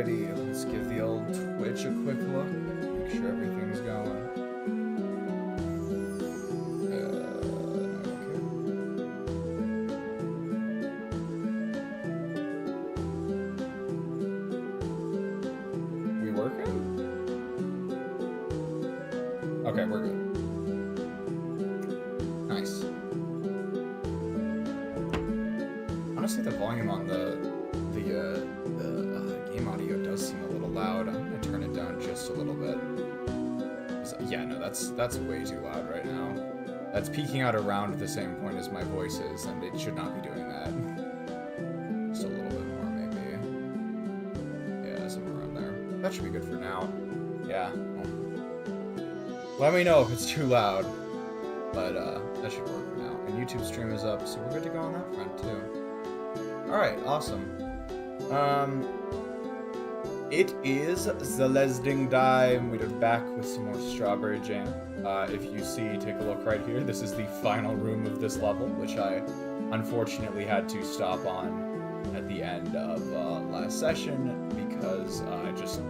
Alrighty, let's give the old Twitch a quick look. Make sure everything's going. We working? Okay, we're good. Nice. Honestly, the volume on the game audio does seem a little loud. I'm gonna turn it down just a little bit. Yeah, no, that's way too loud right now. That's peaking out around the same point as my voice is, and it should not be doing that. Just a little bit more, maybe. Yeah, somewhere around there. That should be good for now. Yeah. Let me know if it's too loud. But that should work for now. And YouTube stream is up, so we're good to go on that front too. Alright, awesome. It is Celeste time. We're back with some more strawberry jam. If you see, take a look right here. This is the final room of this level, which I unfortunately had to stop on at the end of last session because I just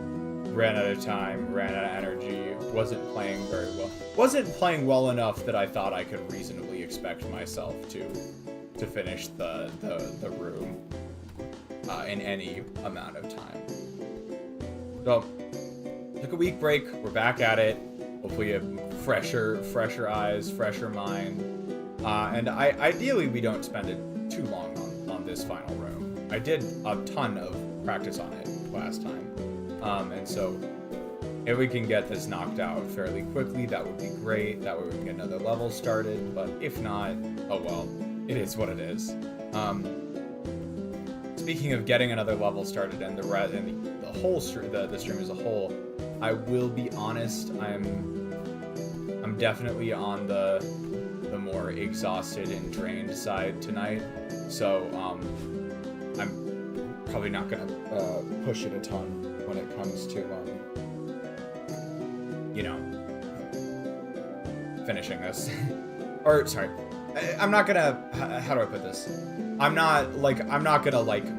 ran out of time, ran out of energy, wasn't playing very well. Wasn't playing well enough that I thought I could reasonably expect myself to finish the room in any amount of time. So, took a week break, we're back at it. Hopefully a fresher eyes, fresher mind. And ideally we don't spend it too long on this final room. I did a ton of practice on it last time. And so, if we can get this knocked out fairly quickly, that would be great. That way we can get another level started. But if not, oh well, it is what it is. Speaking of getting another level started and the whole stream as a whole, I will be honest. I'm definitely on the more exhausted and drained side tonight. So I'm probably not gonna push it a ton when it comes to finishing this. Or sorry, I'm not gonna, how do I put this? I'm not gonna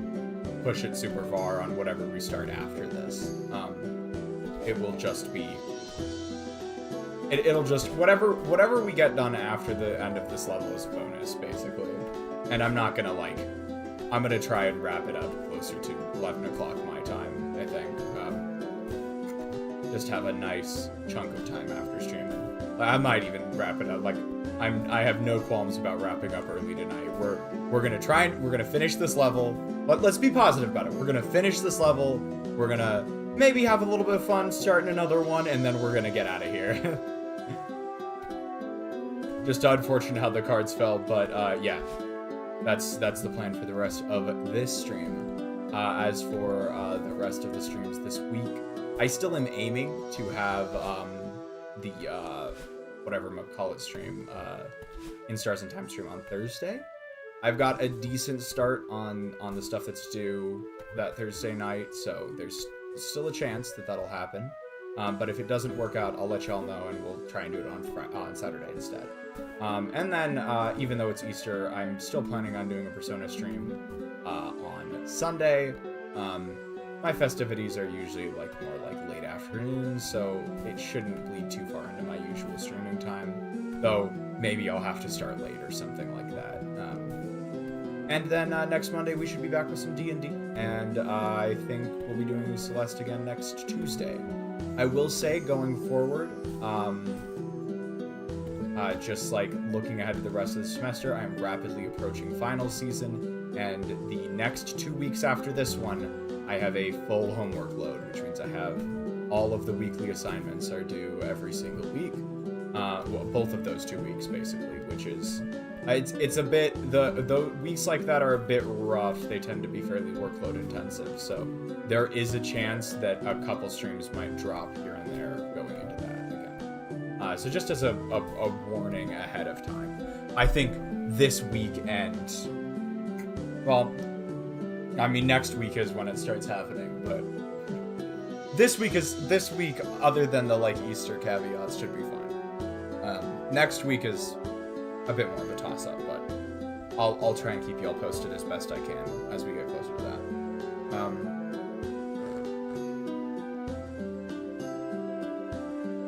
push it super far on whatever we start after this. It will just be, it'll just, whatever we get done after the end of this level is bonus, basically. And I'm not gonna I'm gonna try and wrap it up closer to 11 o'clock my time, I think. Just have a nice chunk of time after stream. I might even wrap it up. I have no qualms about wrapping up early tonight. We're gonna finish this level. But let's be positive about it. We're gonna finish this level. We're gonna maybe have a little bit of fun starting another one, and then we're gonna get out of here. Just unfortunate how the cards fell, but yeah, that's the plan for the rest of this stream. As for the rest of the streams this week, I still am aiming to have the whatever call it stream, in Stars and Time stream on Thursday. I've got a decent start on the stuff that's due that Thursday night, so there's still a chance that that'll happen. But if it doesn't work out, I'll let y'all know, and we'll try and do it on Saturday instead. And then, even though it's Easter, I'm still planning on doing a Persona stream on Sunday. My festivities are usually more late afternoons, so it shouldn't bleed too far into my usual streaming time. Though maybe I'll have to start late or something like that. And then next Monday we should be back with some D&D, and I think we'll be doing Celeste again next Tuesday. I will say, going forward, just looking ahead to the rest of the semester, I am rapidly approaching final season, and the next 2 weeks after this one, I have a full homework load, which means I have all of the weekly assignments are due every single week. Well, both of those 2 weeks, basically, which is... It's a bit, the weeks like that are a bit rough. They tend to be fairly workload intensive, so there is a chance that a couple streams might drop here and there going into that again. So just as a warning ahead of time, I think this weekend, well, I mean next week is when it starts happening, but this week, other than the Easter caveats, should be fine. Next week is a bit more of a toss-up, but I'll try and keep y'all posted as best I can as we get closer to that.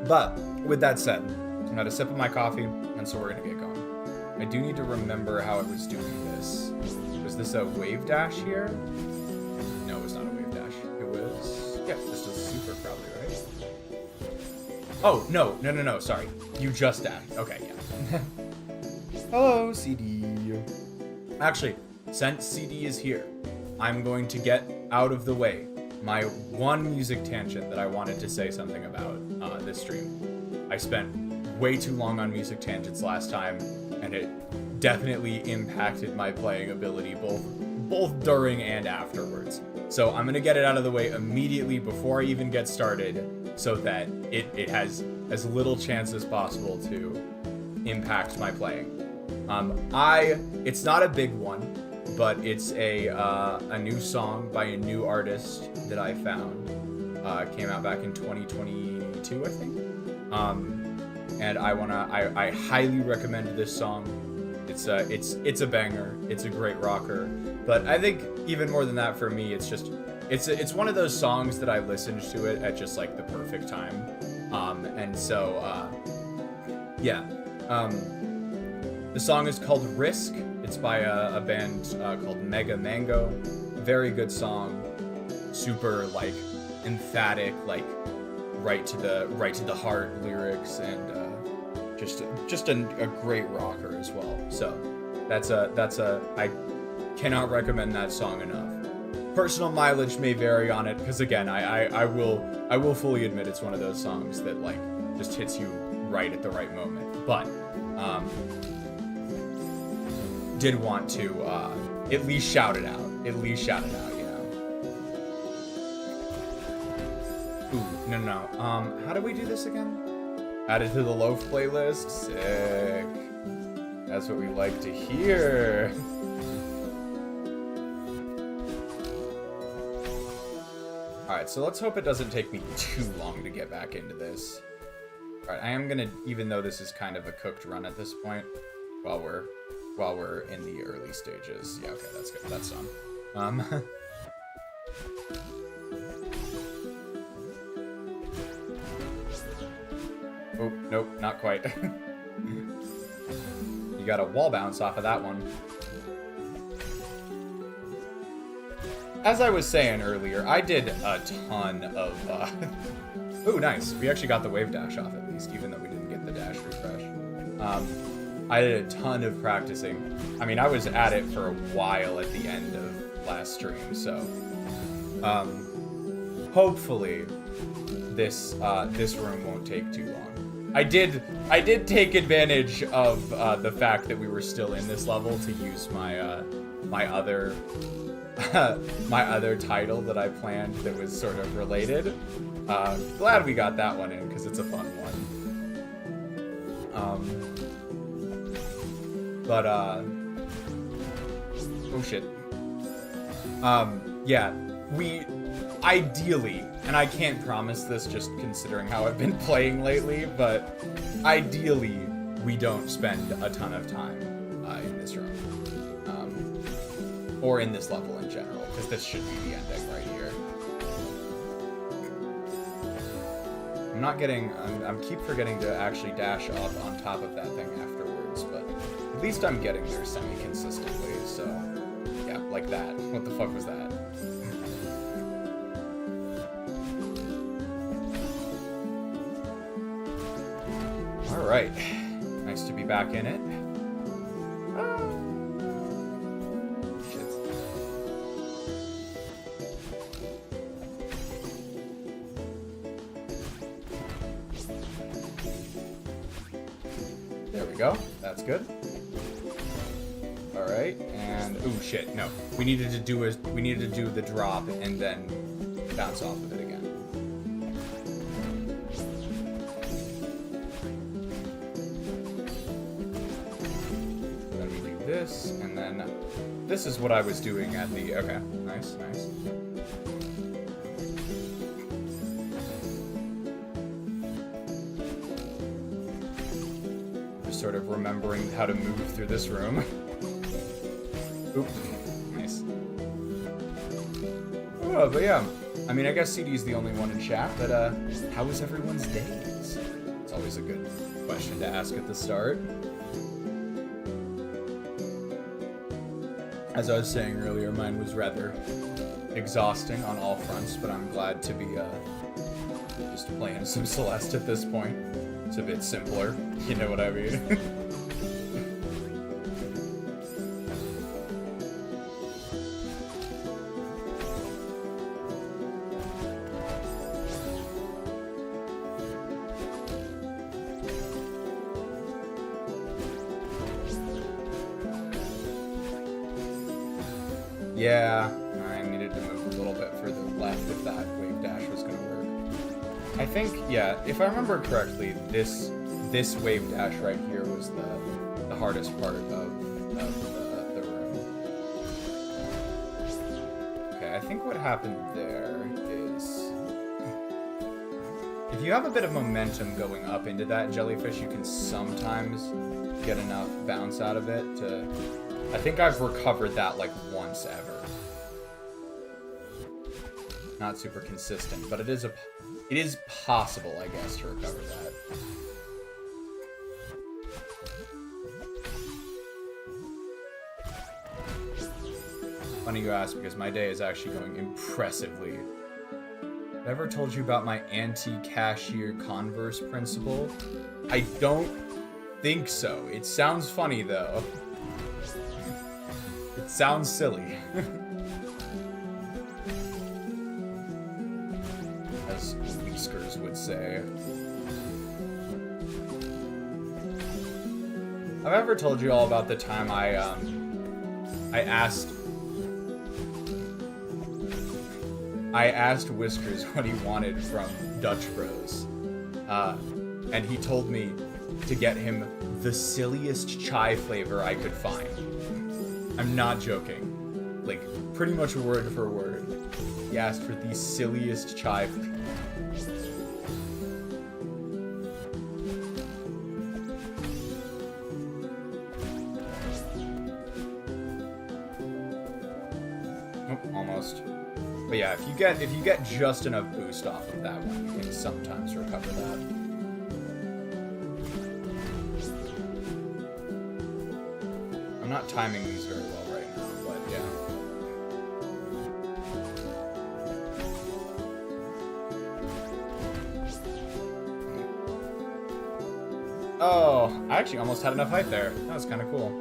But with that said, I'm gonna sip of my coffee, and so we're gonna get going. I do need to remember how I was doing this. Was this a wave dash here? No, it was not a wave dash. It was, yeah, this was super probably, right? Oh, no, sorry. You just dashed. Okay, yeah. Hello, CD. Actually, since CD is here, I'm going to get out of the way my one music tangent that I wanted to say something about this stream. I spent way too long on music tangents last time, and it definitely impacted my playing ability both during and afterwards. So I'm gonna get it out of the way immediately before I even get started, so that it has as little chance as possible to impact my playing. It's not a big one, but it's a new song by a new artist that I found. Came out back in 2022, I think. And I highly recommend this song. It's a banger. It's a great rocker. But I think even more than that for me, it's one of those songs that I listened to it at just like the perfect time. And so yeah. The song is called Risk. It's by a band called Mega Mango. Very good song. Super like emphatic, like right to the heart lyrics, and just a great rocker as well. So that's I cannot recommend that song enough. Personal mileage may vary on it, because again, I will fully admit it's one of those songs that like just hits you right at the right moment. But did want to at least shout it out. You know. Ooh, no. How do we do this again? Added to the loaf playlist. Sick. That's what we like to hear. Alright, so let's hope it doesn't take me too long to get back into this. Alright, I am gonna, even though this is kind of a cooked run at this point, while we're in the early stages. Yeah, okay, that's good. That's done. Oh, nope, not quite. You got a wall bounce off of that one. As I was saying earlier, I did a ton of, Ooh, nice. We actually got the wave dash off at least, even though we didn't get the dash refresh. I did a ton of practicing. I mean, I was at it for a while at the end of last stream, so hopefully this room won't take too long. I did take advantage of the fact that we were still in this level to use my my other title that I planned that was sort of related. Glad we got that one in, because it's a fun one. Oh shit. Yeah, we ideally, and I can't promise this just considering how I've been playing lately, but ideally we don't spend a ton of time in this room. Or in this level in general, because this should be the ending right here. I keep forgetting to actually dash up on top of that thing afterwards, but at least I'm getting there semi-consistently, so yeah, like that. What the fuck was that? Alright, nice to be back in it. There we go. That's good. All right, and oh shit, no. We needed to do the drop and then bounce off of it again. Then we do this, and then this is what I was doing at the. Okay, nice. Sort of remembering how to move through this room. Oop, nice. Oh, but yeah, I mean, I guess CD's the only one in chat, but how was everyone's days? That's always a good question to ask at the start. As I was saying earlier, mine was rather exhausting on all fronts, but I'm glad to be just playing some Celeste at this point. It's a bit simpler, you know what I mean? Yeah, I needed to move a little bit further left if that wave dash was going to work. I think, yeah, if I remember correctly, this wave dash right here was the hardest part of the room. Okay, I think what happened there is... if you have a bit of momentum going up into that jellyfish, you can sometimes get enough bounce out of it to... I think I've recovered that like once ever. Not super consistent, but it is possible, I guess, to recover that. Funny you ask, because my day is actually going impressively. Have I ever told you about my anti-cashier converse principle? I don't think so. It sounds funny, though. It sounds silly. As Whiskers would say. Have I ever told you all about the time I asked Whiskers what he wanted from Dutch Bros. And he told me to get him the silliest chai flavor I could find. I'm not joking. Like, pretty much word for word. He asked for the silliest chai. Nope, almost. But yeah, if you get just enough boost off of that one, you can sometimes recover that. I'm not timing these very well right now, but yeah. Oh, I actually almost had enough height there. That was kind of cool.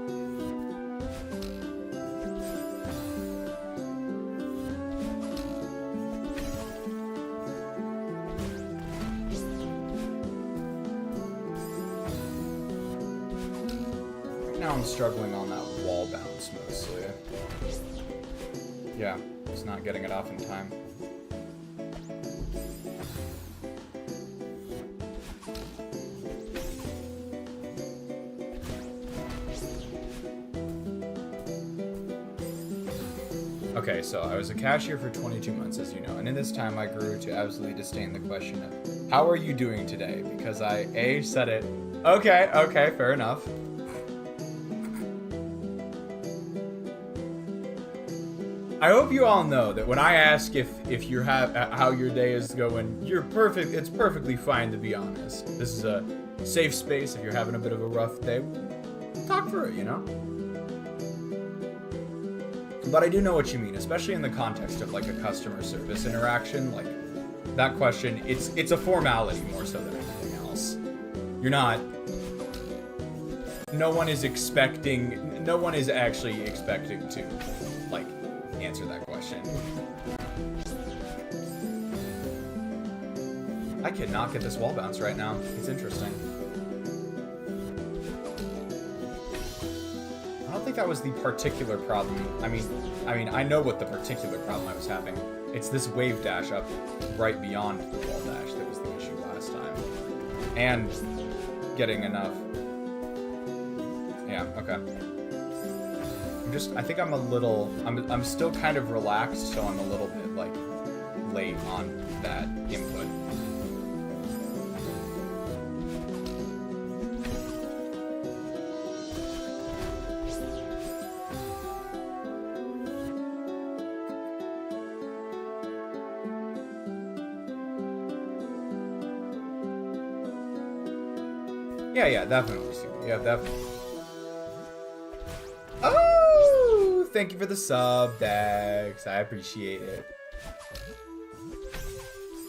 Now I'm struggling on that wall bounce mostly. Yeah, just not getting it off in time. Okay, so I was a cashier for 22 months, as you know, and in this time I grew to absolutely disdain the question of, how are you doing today? Because I, A, said it, okay, fair enough. I hope you all know that when I ask if you're how your day is going, it's perfectly fine to be honest. This is a safe space. If you're having a bit of a rough day, talk through it, you know? But I do know what you mean, especially in the context of like a customer service interaction. Like that question, it's a formality more so than anything else. You're not. No one is actually expecting to like answer that question. I cannot get this wall bounce right now. It's interesting. I don't think that was the particular problem. I mean, I know what the particular problem I was having. It's this wave dash up right beyond the wall dash that was the issue last time. And getting enough. Yeah, okay. I think I'm still kind of relaxed, so I'm a little bit, like, late on that input. Yeah, definitely, CD. Yeah, definitely. Oh, thank you for the sub, Dex. I appreciate it.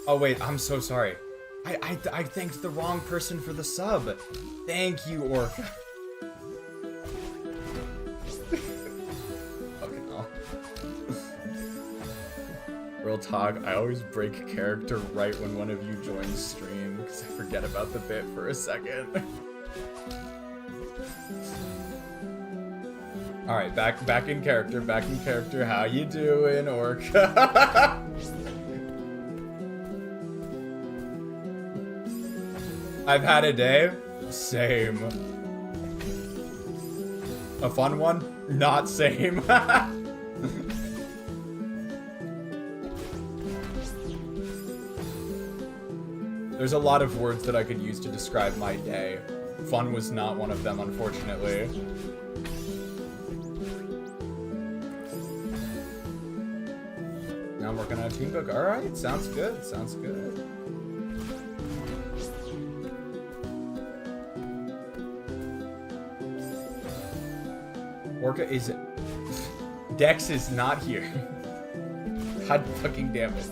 Oh, wait, I'm so sorry. I thanked the wrong person for the sub. Thank you, Orca. Fucking hell. Real talk, I always break character right when one of you joins stream because I forget about the bit for a second. All right, back in character. How you doing, Orca? I've had a day. Same. A fun one? Not same. There's a lot of words that I could use to describe my day. Fun was not one of them, unfortunately. Now I'm working on a team book. All right, sounds good. Sounds good. Orca is... Dex is not here. God fucking damn it.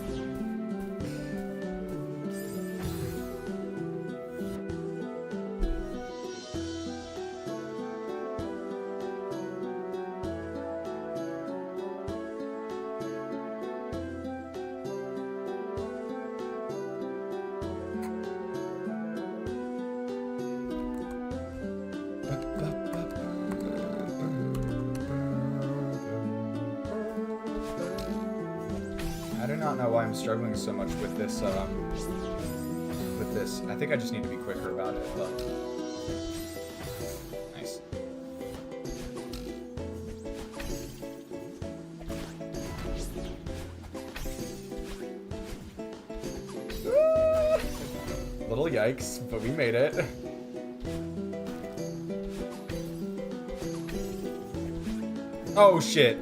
Struggling so much with this, I think I just need to be quicker about it, but... Nice. Little yikes, but we made it. Oh, shit.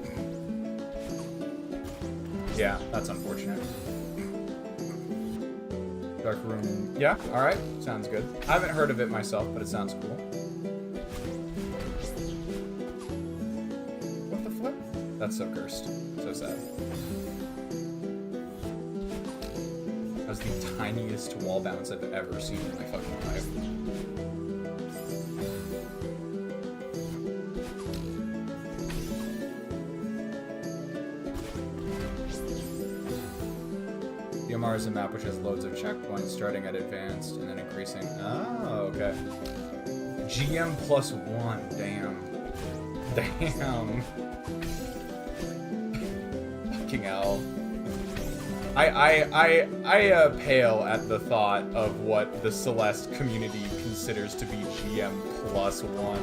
Yeah, that's unfortunate. Dark room. Yeah, alright. Sounds good. I haven't heard of it myself, but it sounds cool. What the flip? That's so cursed. So sad. That was the tiniest wall bounce I've ever seen in my fucking life. DMR is a map which has loads of checkpoints starting at advanced and then increasing. Oh, okay. GM plus 1. Damn. Damn. Fucking hell. I pale at the thought of what the Celeste community considers to be GM plus 1.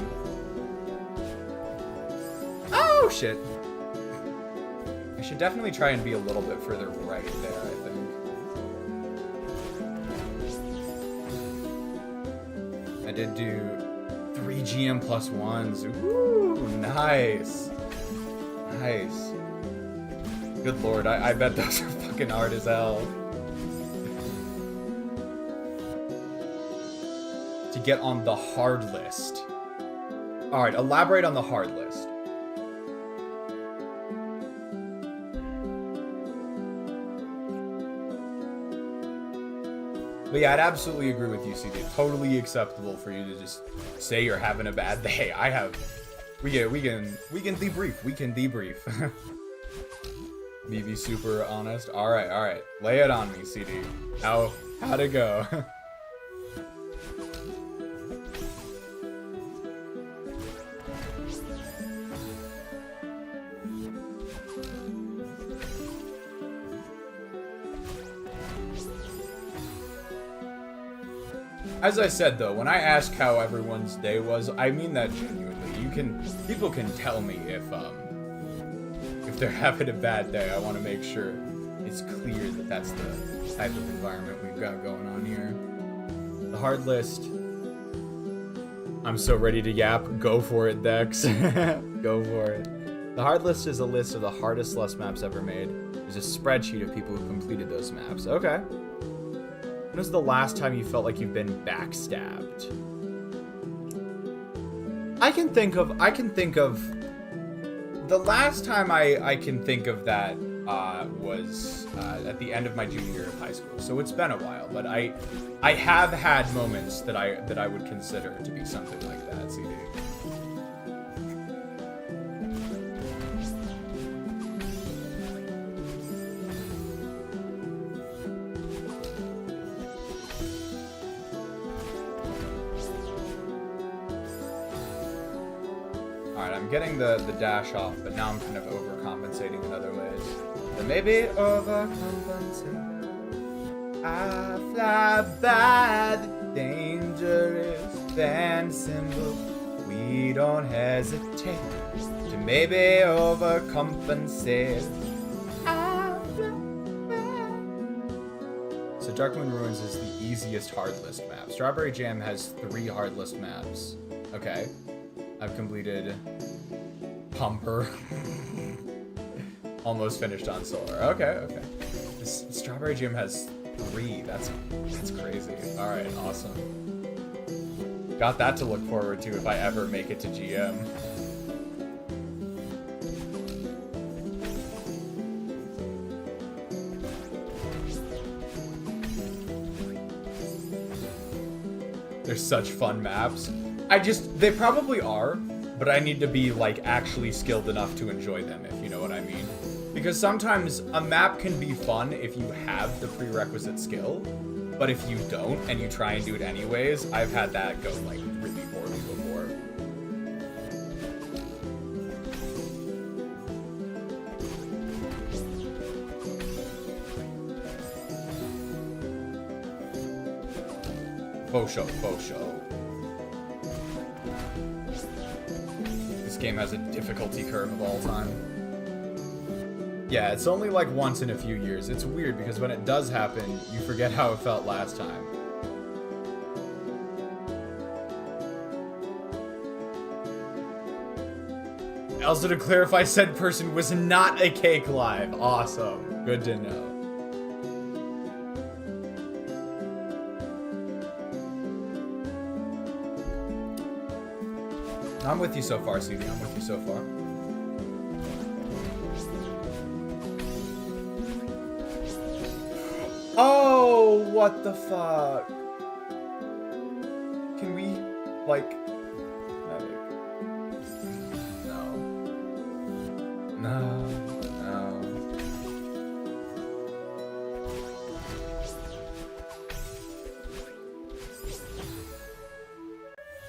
Oh, shit. I should definitely try and be a little bit further right there, I think. I did do 3 GM plus 1s. Ooh, nice. Nice. Good lord, I bet those are fucking hard as hell. To get on the hard list. Alright, elaborate on the hard list. But yeah, I'd absolutely agree with you, CD. Totally acceptable for you to just say you're having a bad day. We can debrief. We can debrief. Me be super honest. All right. Lay it on me, CD. How'd it go? As I said though, when I ask how everyone's day was, I mean that genuinely. People can tell me if they're having a bad day. I want to make sure it's clear that that's the type of environment we've got going on here. The hard list. I'm so ready to yap. Go for it, Dex. Go for it. The hard list is a list of the hardest Celeste maps ever made. There's a spreadsheet of people who completed those maps. Okay. When was the last time you felt like you've been backstabbed? I can think of the last time I can think of that was at the end of my junior year of high school. So it's been a while, but I have had moments that I would consider to be something like that, CD. I'm getting the dash off, but now I'm kind of overcompensating in other ways. But maybe overcompensate. I fly by the dangerous band symbol. We don't hesitate to maybe overcompensate. I fly by. So Darkmoon Ruins is the easiest hard list map. Strawberry Jam has 3 hard list maps. Okay. I've completed Pumper. Almost finished on Solar. Okay. This Strawberry Gym has 3. That's crazy. Alright, awesome. Got that to look forward to if I ever make it to GM. They're such fun maps. They probably are, but I need to be, like, actually skilled enough to enjoy them, if you know what I mean. Because sometimes a map can be fun if you have the prerequisite skill, but if you don't and you try and do it anyways, I've had that go, like, really poorly before. Faux show. This game has a difficulty curve of all time. Yeah, it's only like once in a few years. It's weird because when it does happen, you forget how it felt last time. Also, to clarify, said person was not a cake live. Awesome. Good to know. I'm with you so far, CD. I'm with you so far. Oh, what the fuck? Can we, like... No.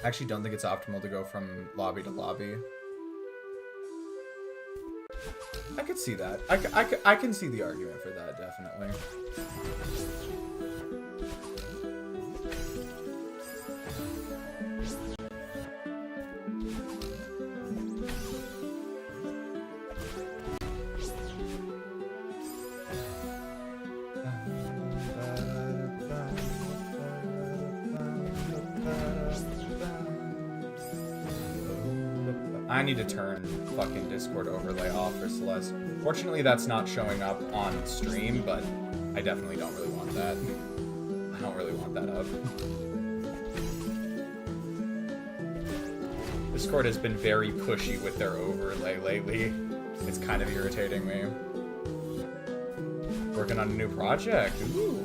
I actually don't think it's optimal to go from lobby to lobby. I could see that. I can see the argument for that, definitely. I need to turn fucking Discord overlay off for Celeste. Fortunately, that's not showing up on stream, but I definitely don't really want that. I don't really want that up. Discord has been very pushy with their overlay lately. It's kind of irritating me. Working on a new project. Ooh.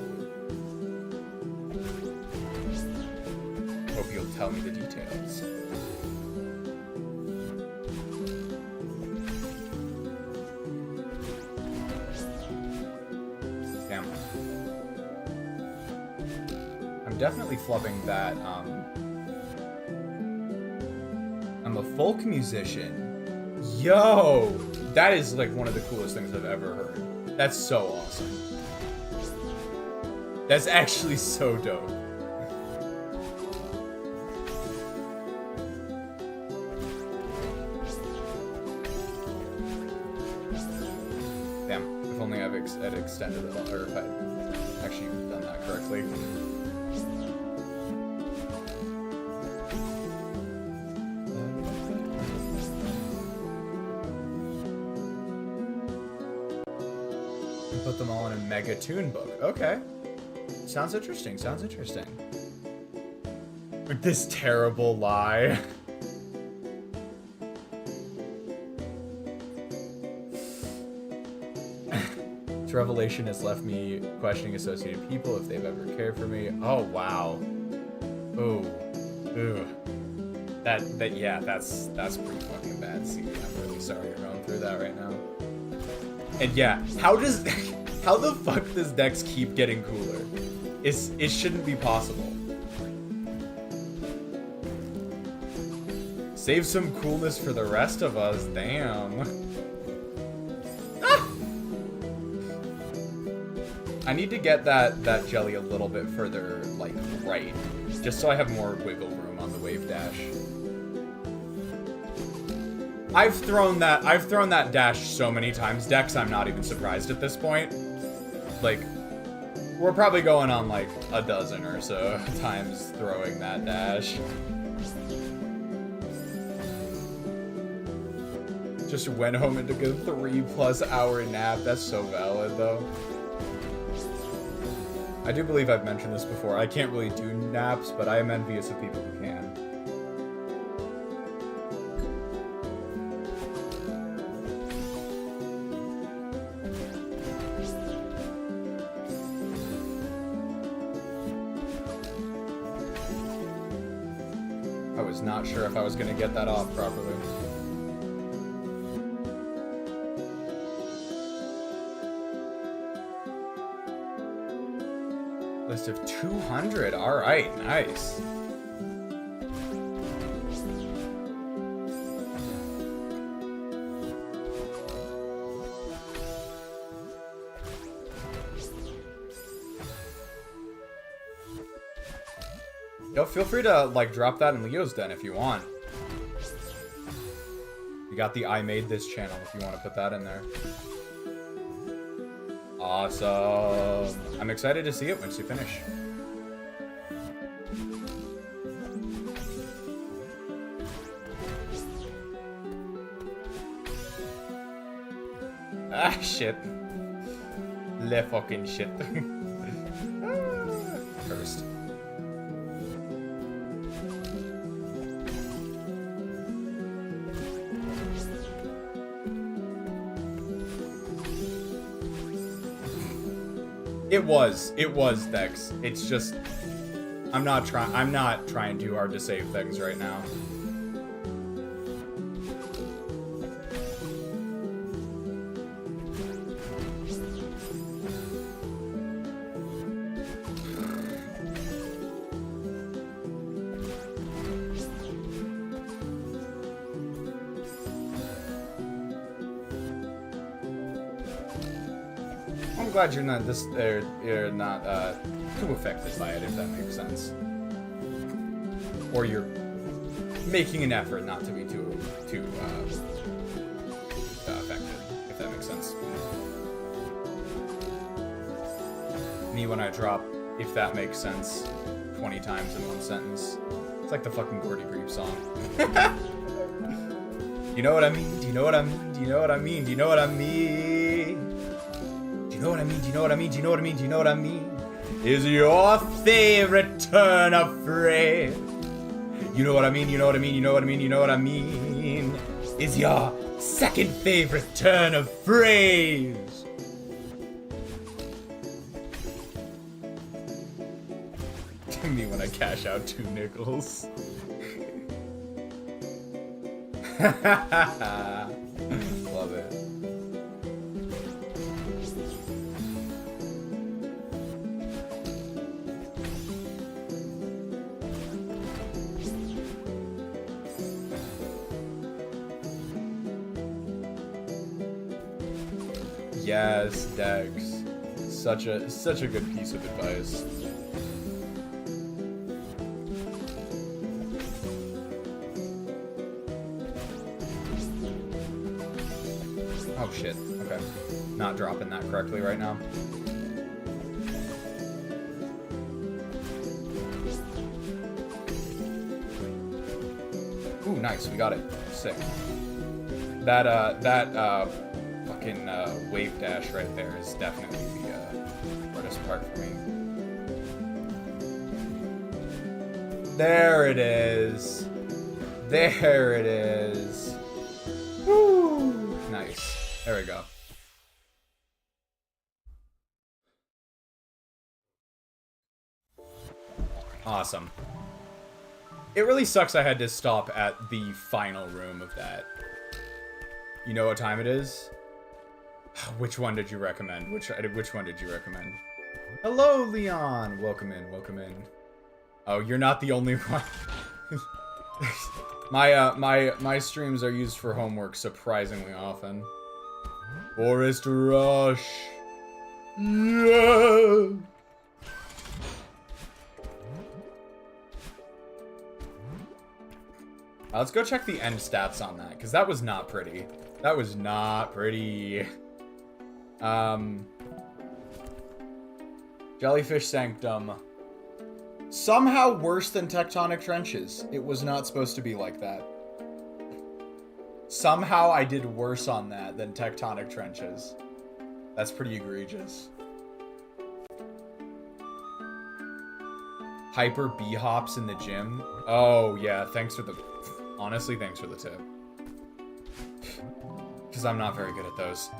Hope you'll tell me the details. Definitely flubbing that. I'm a folk musician. Yo! That is like one of the coolest things I've ever heard. That's so awesome. That's actually so dope. Damn, if only I've extended it, or if I'd actually done that correctly. Put them all in a mega tune book. Okay. Sounds interesting. Sounds interesting. This terrible lie. revelation has left me questioning associated people if they've ever cared for me. Oh, wow. Ooh. Ooh. Yeah, that's pretty fucking bad. See, I'm really sorry you're going through that right now. And yeah, how the fuck does Dex keep getting cooler? It shouldn't be possible. Save some coolness for the rest of us, damn. Ah! I need to get that jelly a little bit further, like, right. Just so I have more wiggle room on the wave dash. I've thrown that dash so many times, Dex, I'm not even surprised at this point. Like, we're probably going on like a dozen or so times throwing that dash. Just went home and took a 3+ hour nap. That's so valid though. I do believe I've mentioned this before. I can't really do naps, but I am envious of people who can. I was not sure if I was going to get that off properly. List of 200. All right, nice. Yo, feel free to like drop that in Leo's Den if you want. You got the I made this channel if you want to put that in there. Awesome. I'm excited to see it once you finish. Ah, shit. Le fucking shit. Cursed. It was Dex. It's just I'm not trying too hard to save things right now. I'm glad you're not you're not too affected by it, if that makes sense. Or you're making an effort not to be too affected, if that makes sense. Me when I drop, if that makes sense, 20 times in one sentence. It's like the fucking Gordy Grieve song. You know what I mean? Do you know what I mean? Do you know what I mean? Do you know what I mean? Do you know what I mean? Do you know what I mean? Do you know what I mean? Do you know what I mean? Is your favorite turn of phrase? You know what I mean? You know what I mean? You know what I mean? You know what I mean? Is your second favorite turn of phrase? To me when I cash out 2 nickels. Love it. Yes, Dex. Such a good piece of advice. Oh shit. Okay. Not dropping that correctly right now. Ooh, nice. We got it. Sick. That fucking wave dash right there is definitely the hardest part for me. There it is. There it is. Woo! Nice. There we go. Awesome. It really sucks I had to stop at the final room of that. You know what time it is? Which one did you recommend? Which one did you recommend? Hello, Leon! Welcome in, welcome in. Oh, you're not the only one. My streams are used for homework surprisingly often. Forest Rush. Yeah. Let's go check the end stats on that, because that was not pretty. That was not pretty. Jellyfish Sanctum. Somehow worse than Tectonic Trenches. It was not supposed to be like that. Somehow I did worse on that than Tectonic Trenches. That's pretty egregious. Hyper B-hops in the gym. Oh, yeah, thanks for the... Honestly, thanks for the tip. Because I'm not very good at those.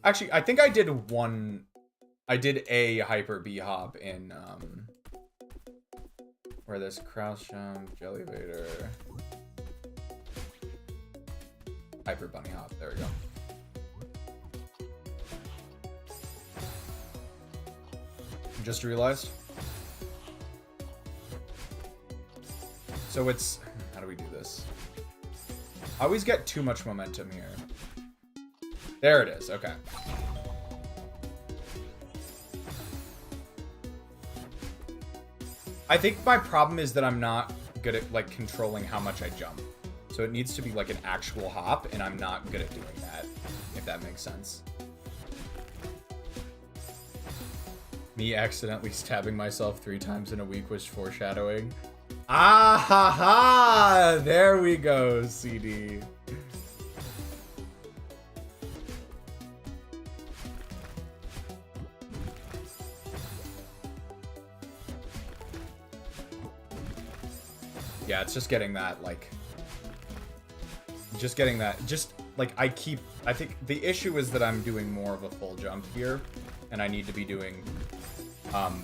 Actually, I think I did one... I did a Hyper B-hop in, where there's Crouch Jump, Jelly Vader... Hyper Bunny Hop, there we go. Just realized. So it's... How do we do this? I always get too much momentum here. There it is, okay. I think my problem is that I'm not good at, like, controlling how much I jump. So it needs to be like an actual hop, and I'm not good at doing that, if that makes sense. Me accidentally stabbing myself 3 times in a week was foreshadowing. Ah ha ha! There we go, CD. Yeah, it's just getting that, like... Just getting that, just, like, I think the issue is that I'm doing more of a full jump here, and I need to be doing,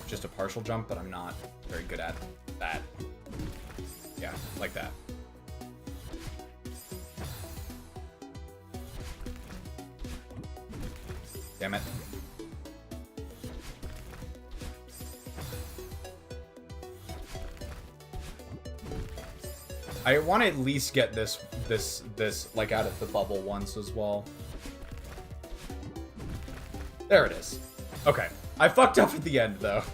just a partial jump, but I'm not very good at that. Yeah, like that. Damn it. I want to at least get this like out of the bubble once as well. There it is. Okay. I fucked up at the end though.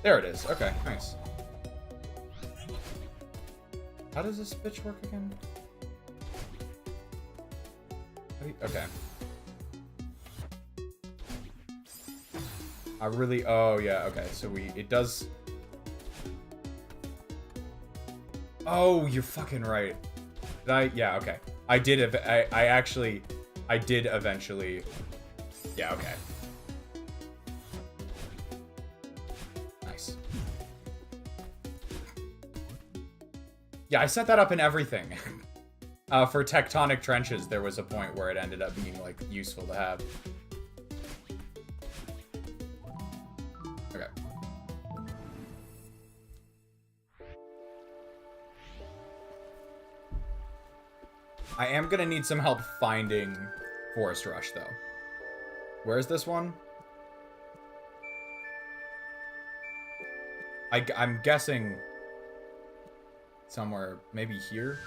There it is. Okay, nice. How does this bitch work again? Okay. I really... Oh, yeah, okay. So it does... Oh, you're fucking right. Did I... Yeah, okay. I did... I did eventually... Yeah, okay. Nice. Yeah, I set that up in everything. For Tectonic Trenches, there was a point where it ended up being, like, useful to have. Okay. I am gonna need some help finding Forest Rush, though. Where's this one? I'm guessing somewhere, maybe here?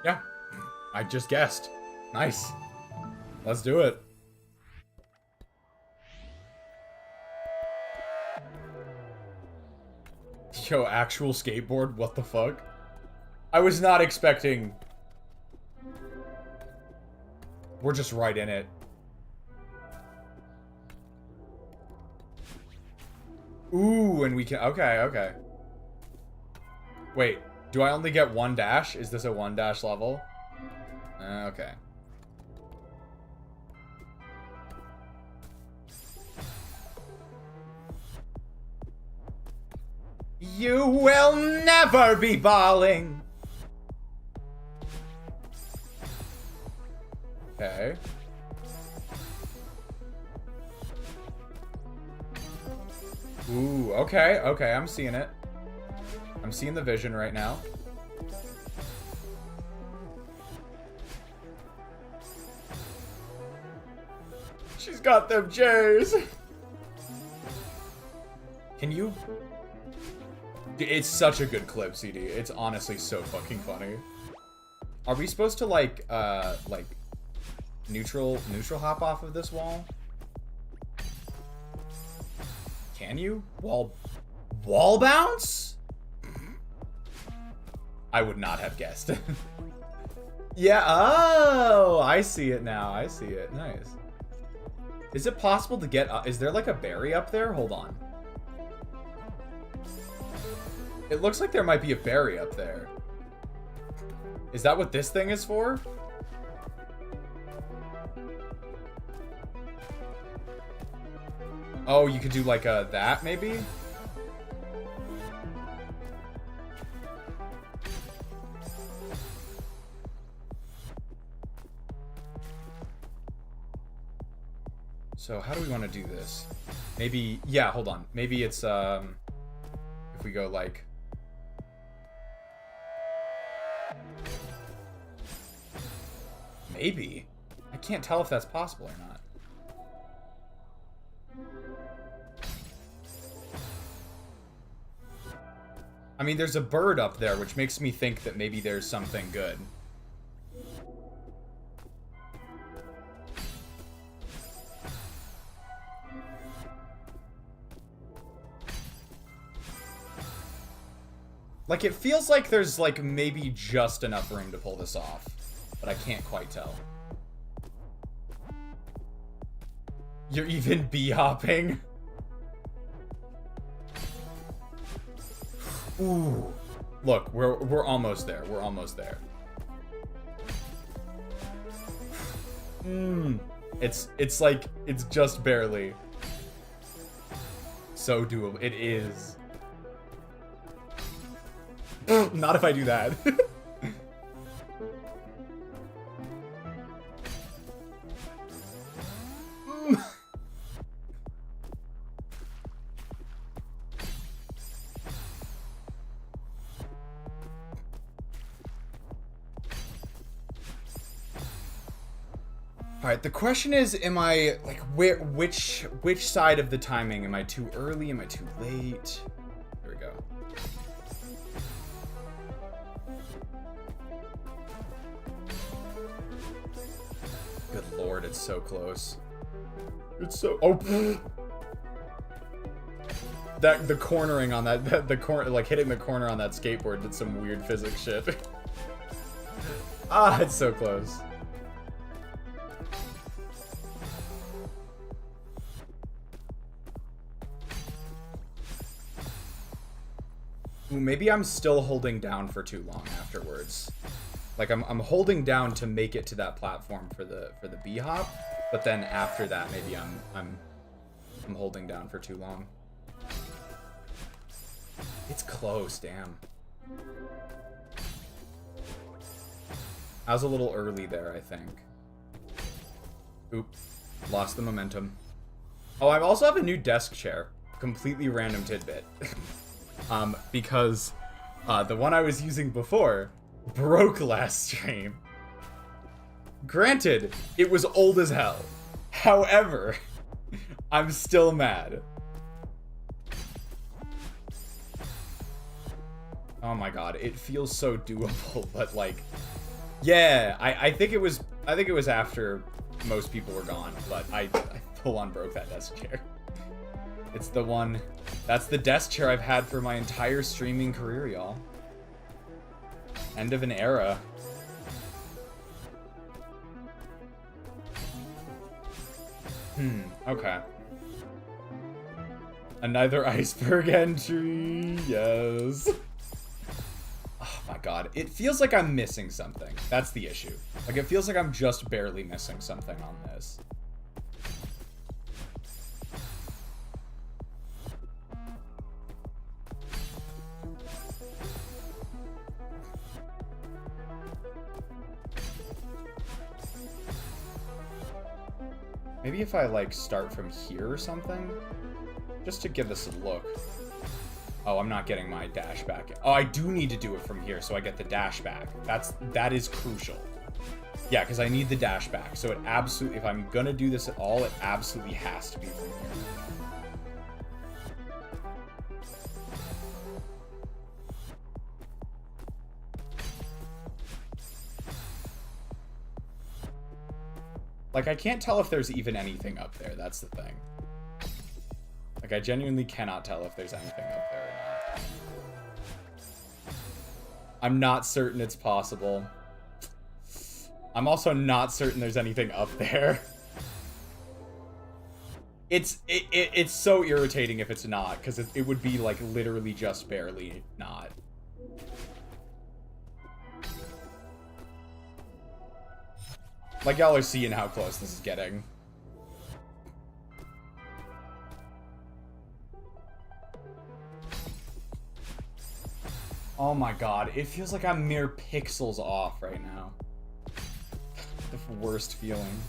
Yeah, I just guessed. Nice. Let's do it. Yo, actual skateboard? What the fuck? I was not expecting... We're just right in it. Ooh, and we can... Okay, okay. Wait. Do I only get 1 dash? Is this a 1 dash level? Okay. You will never be balling. Okay. Ooh, okay, okay, I'm seeing it. I'm seeing the vision right now. She's got them J's. Can you? It's such a good clip, CD. It's honestly so fucking funny. Are we supposed to like neutral hop off of this wall? Can you? Wall bounce? I would not have guessed. Yeah, oh, I see it now. I see it. Nice. Is it possible to get is there like a berry up there? Hold on. It looks like there might be a berry up there. Is that what this thing is for? Oh, you could do like a that maybe? So how do we want to do this? Maybe, yeah, hold on. Maybe it's, if we go like... Maybe. I can't tell if that's possible or not. I mean, there's a bird up there, which makes me think that maybe there's something good. Like, it feels like there's, like, maybe just enough room to pull this off. But I can't quite tell. You're even bee-hopping? Ooh. Look, we're almost there. We're almost there. It's like, it's just barely. So doable. It is. Not if I do that. Alright, the question is, am I, like, which side of the timing? Am I too early? Am I too late? Here we go. Good lord, it's so close. It's so... Oh! The cornering on that... The corner... Like, hitting the corner on that skateboard did some weird physics shit. Ah, it's so close. Ooh, maybe I'm still holding down for too long afterwards. Like, I'm holding down to make it to that platform for the bee hop, but then after that maybe I'm holding down for too long. It's close, damn. I was a little early there, I think. Oop, lost the momentum. Oh, I also have a new desk chair. Completely random tidbit. Because the one I was using before broke last stream. Granted, it was old as hell. However, I'm still mad. Oh my god, it feels so doable, but like, yeah, I think it was after most people were gone, but I full on broke that desk chair. It's the one, that's the desk chair I've had for my entire streaming career, y'all. End of an era. Okay. Another iceberg entry, yes. Oh my god, it feels like I'm missing something. That's the issue. Like, it feels like I'm just barely missing something on this. Maybe if I, like, start from here or something? Just to give this a look. Oh, I'm not getting my dash back. Oh, I do need to do it from here so I get the dash back. That is crucial. Yeah, because I need the dash back. So it absolutely, if I'm gonna do this at all, it absolutely has to be from here. Like, I can't tell if there's even anything up there. That's the thing. Like, I genuinely cannot tell if there's anything up there or not. I'm not certain it's possible. I'm also not certain there's anything up there. It's so irritating if it's not, because it would be, like, literally just barely not. Like, y'all are seeing how close this is getting. Oh my god, it feels like I'm mere pixels off right now. The worst feeling.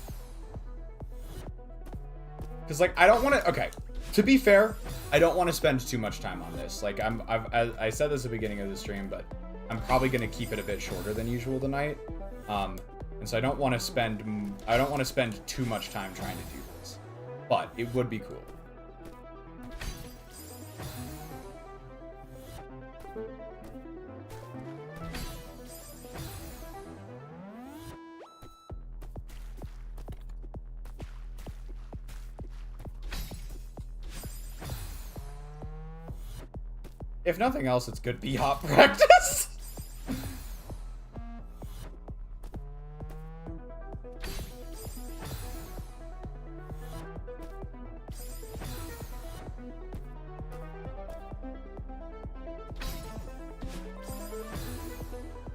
Because, like, I don't want to... Okay, to be fair, I don't want to spend too much time on this. Like, I said this at the beginning of the stream, but I'm probably going to keep it a bit shorter than usual tonight. And so I don't want to spend too much time trying to do this. But it would be cool. If nothing else, it's good B-hop practice.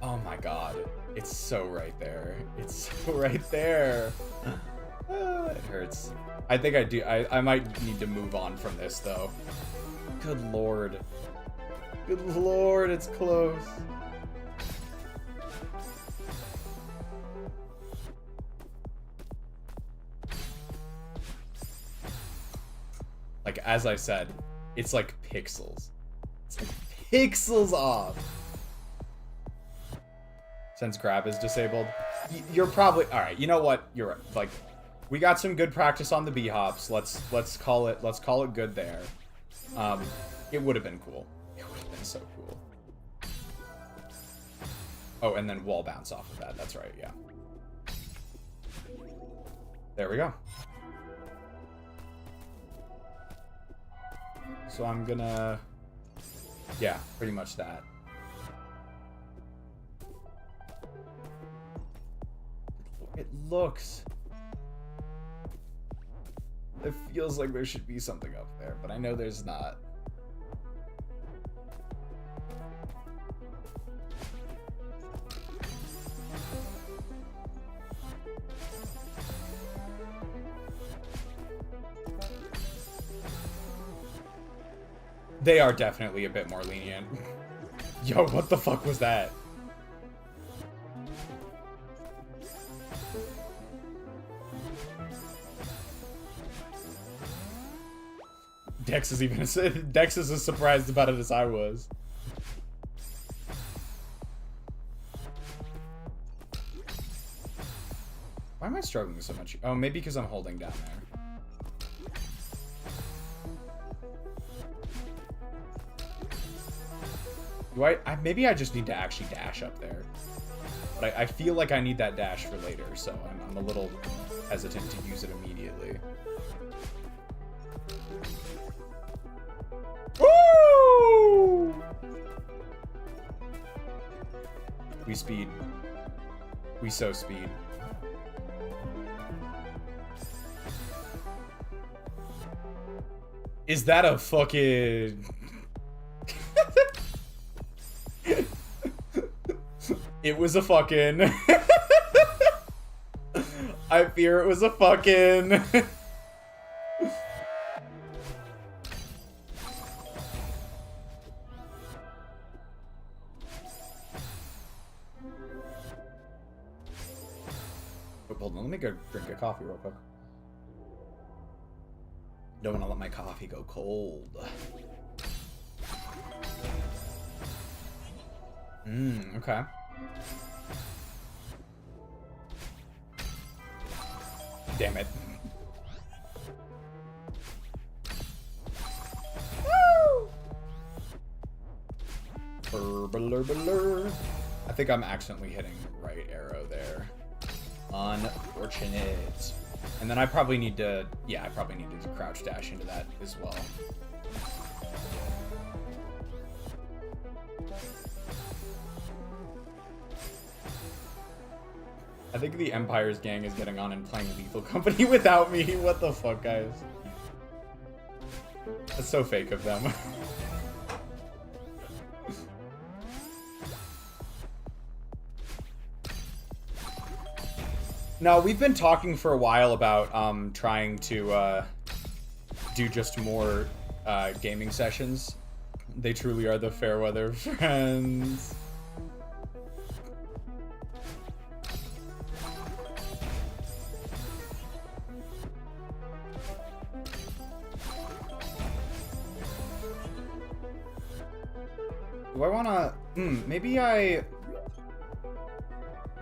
Oh my god. It's so right there. It's so right there. It hurts. I think I do. I might need to move on from this, though. Good lord. Good lord, it's close. Like, as I said, it's like pixels. It's like pixels off. Since grab is disabled. You're probably... Alright, you know what? You're right. Like, we got some good practice on the B-hops. Let's call it good there. It would have been cool. It would have been so cool. Oh, and then wall bounce off of that. That's right, yeah. There we go. So I'm gonna... Yeah, pretty much that. It looks... It feels like there should be something up there, but I know there's not. They are definitely a bit more lenient. Yo, what the fuck was that? Dex is as surprised about it as I was. Why am I struggling so much? Oh, maybe because I'm holding down there. Maybe I just need to actually dash up there. But I feel like I need that dash for later, so I'm a little hesitant to use it immediately. Woo! We speed. We so speed. Is that a fucking... It was a fucking... I fear it was a fucking... Hold on, let me go drink a coffee real quick. Don't want to let my coffee go cold. Okay. Damn it. Woo! I think I'm accidentally hitting right arrow there. Unfortunate. And then I probably need to, yeah, I probably need to crouch dash into that as well. I think the Empire's gang is getting on and playing Lethal Company without me. What the fuck, guys? That's so fake of them. No, we've been talking for a while about trying to do just more gaming sessions. They truly are the fair weather friends. Do I wanna... maybe I'm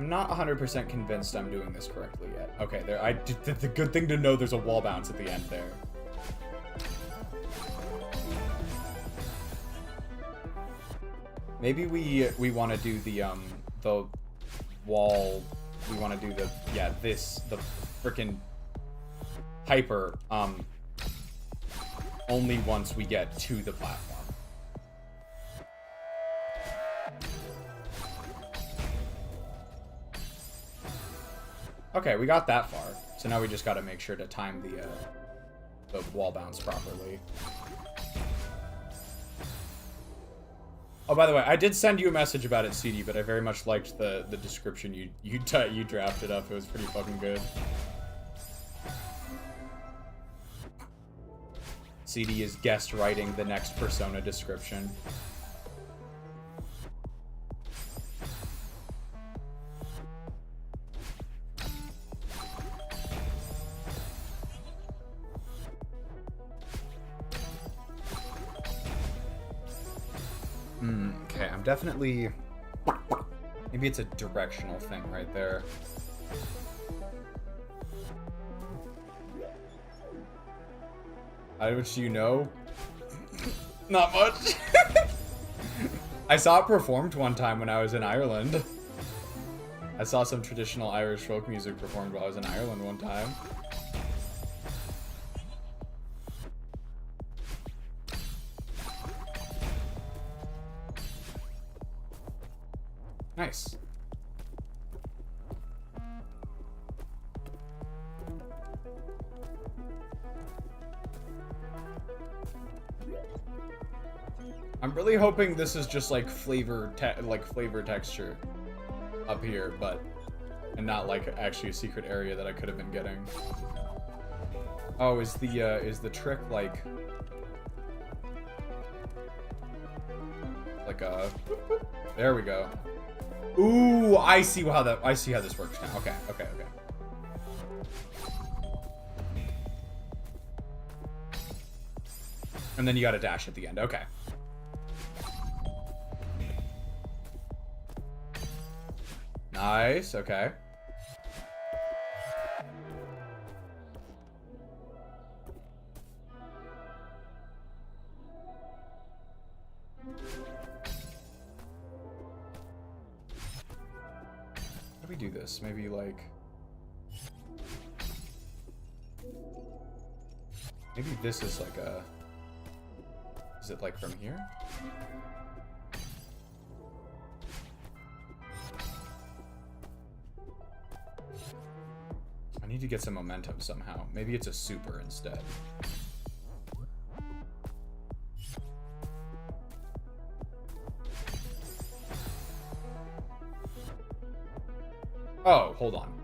not 100% convinced I'm doing this correctly yet. Okay, there. The good thing to know there's a wall bounce at the end there. Maybe we want to do the wall. We want to do the the frickin' hyper only once we get to the platform. Okay, we got that far. So now we just got to make sure to time the wall bounce properly. Oh, by the way, I did send you a message about it, CD, but I very much liked the description you drafted up. It was pretty fucking good. CD is guest writing the next Persona description. Okay, I'm definitely... Maybe it's a directional thing right there. How much do you know? Not much. I saw it performed one time when I was in Ireland. I saw some traditional Irish folk music performed while I was in Ireland one time. Nice. I'm really hoping this is just like flavor texture up here, and not like actually a secret area that I could have been getting. Oh, is the trick like a... There we go. Ooh, I see how this works now. Okay. And then you got to dash at the end. Okay. Nice. Okay. How do we do this? Maybe like... Maybe this is like a... Is it like from here? I need to get some momentum somehow. Maybe it's a super instead. Oh, hold on.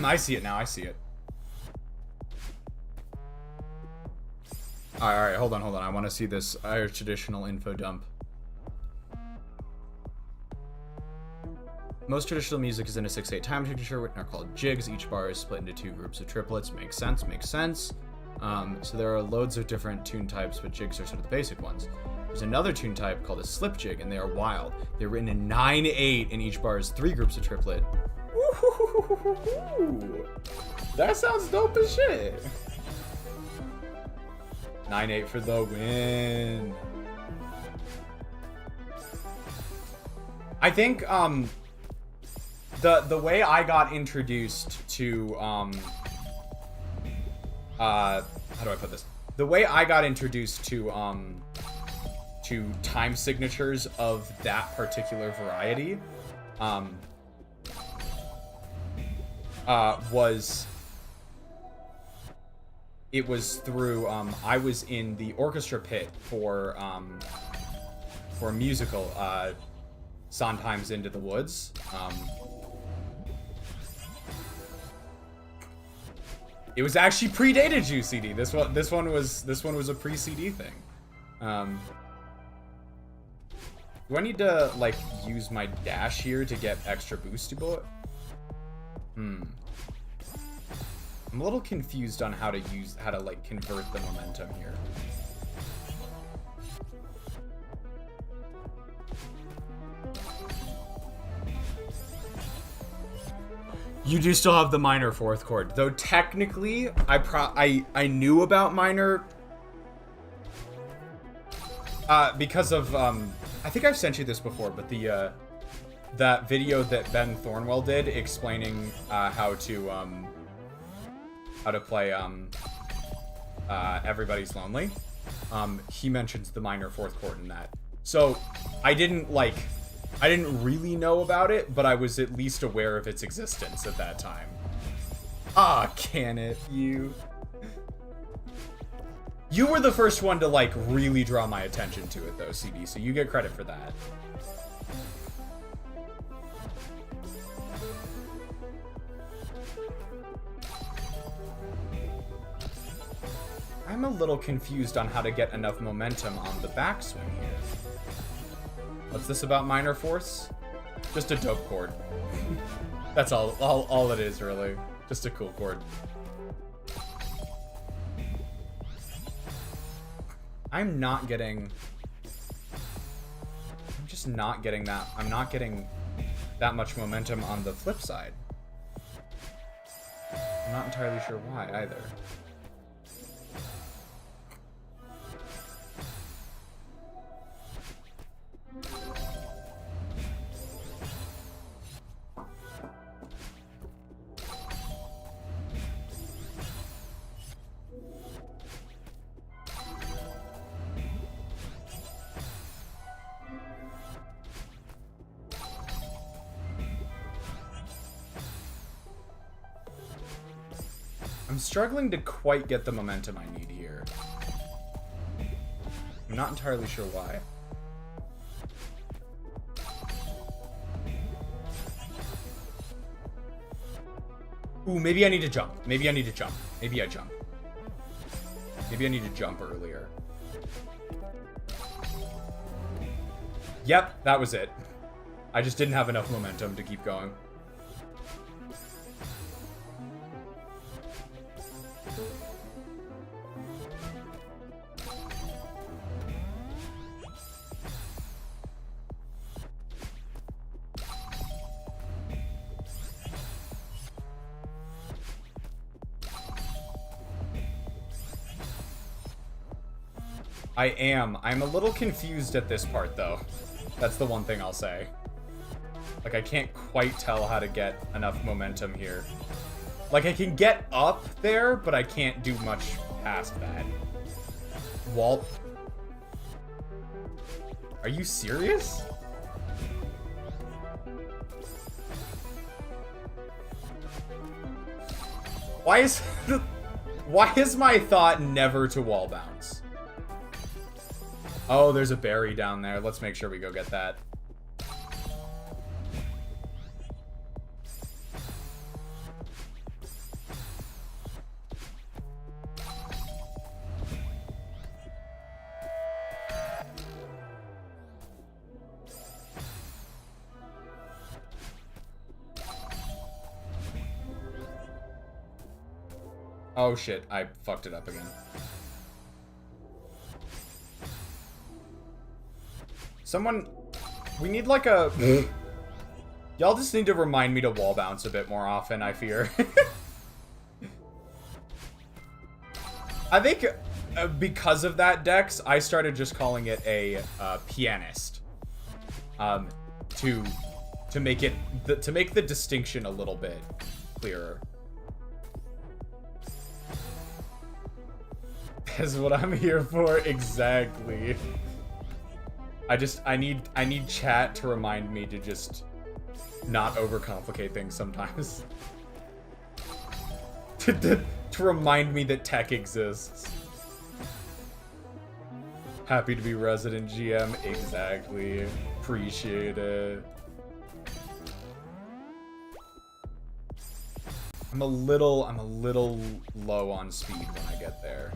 I see it now. I see it. All right, hold on. I want to see this Irish traditional info dump. Most traditional music is in a 6/8 time signature, which are called jigs. Each bar is split into 2 groups of triplets. Makes sense. So there are loads of different tune types, but jigs are sort of the basic ones. There's another tune type called a slip jig, and they are wild. They're written in 9/8, and each bar is 3 groups of triplet. Ooh, that sounds dope as shit. 9/8 for the win. I think the way I got introduced to how do I put this? The way I got introduced to time signatures of that particular variety was through I was in the orchestra pit for a musical Sondheim's Into the Woods. It was actually predated JuCD. This one was a pre-CD thing. Do I need to like use my dash here to get extra boosty bullet? I'm a little confused on how to like convert the momentum here. You do still have the minor 4th chord, though technically I knew about minor because of I think I've sent you this before, but that video that Ben Thornwell did explaining how to play Everybody's Lonely. He mentions the minor 4th chord in that. So I didn't really know about it, but I was at least aware of its existence at that time. Ah, can it, you? You were the first one to like really draw my attention to it though, CD, so you get credit for that. I'm a little confused on how to get enough momentum on the backswing here. What's this about minor 4ths? Just a dope chord. That's all it is, really. Just a cool chord. I'm just not getting that. I'm not getting that much momentum on the flip side. I'm not entirely sure why either. I'm struggling to quite get the momentum I need here. I'm not entirely sure why. Ooh, maybe I need to jump. Maybe I need to jump. Maybe I jump. Maybe I need to jump earlier. Yep, that was it. I just didn't have enough momentum to keep going. I am. I'm a little confused at this part, though. That's the one thing I'll say. Like, I can't quite tell how to get enough momentum here. Like, I can get up there, but I can't do much past that. Walt. Are you serious? Why is my thought never to wall bounce? Oh, there's a berry down there. Let's make sure we go get that. Oh shit, I fucked it up again. Someone... We need like a... Y'all just need to remind me to wall bounce a bit more often, I fear. I think because of that, Dex, I started just calling it a pianist. To make the distinction a little bit clearer. That's what I'm here for, exactly. I need chat to remind me to just not overcomplicate things sometimes. to remind me that tech exists. Happy to be resident GM, exactly. Appreciate it. I'm a little low on speed when I get there.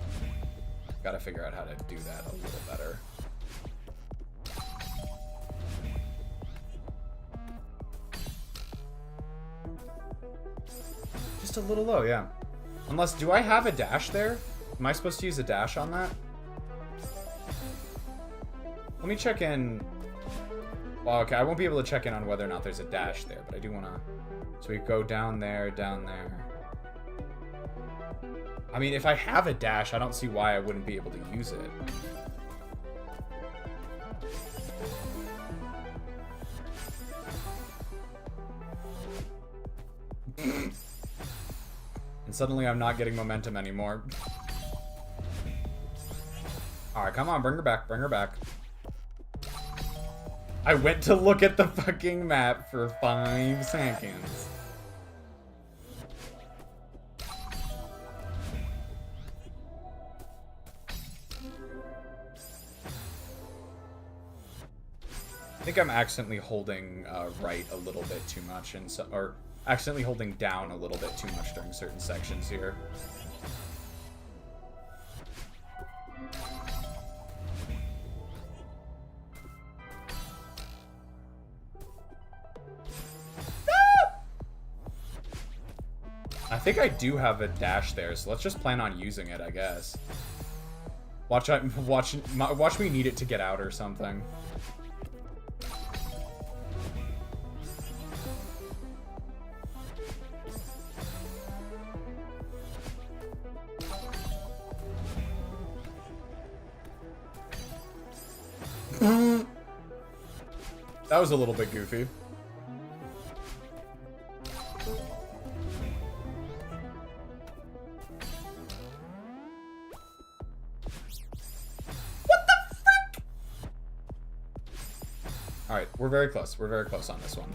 Gotta figure out how to do that a little better. Just a little low, yeah. Unless, do I have a dash there? Am I supposed to use a dash on that? Let me check in. Well, okay, I won't be able to check in on whether or not there's a dash there, but I do want to... So we go down there, down there. I mean, if I have a dash, I don't see why I wouldn't be able to use it. And suddenly I'm not getting momentum anymore. Alright, come on, bring her back, bring her back. I went to look at the fucking map for 5 seconds. I think I'm accidentally holding right a little bit too much, and so, or accidentally holding down a little bit too much during certain sections here. I think I do have a dash there, so let's just plan on using it, I guess. Watch me need it to get out or something. That was a little bit goofy. Alright, we're very close. We're very close on this one.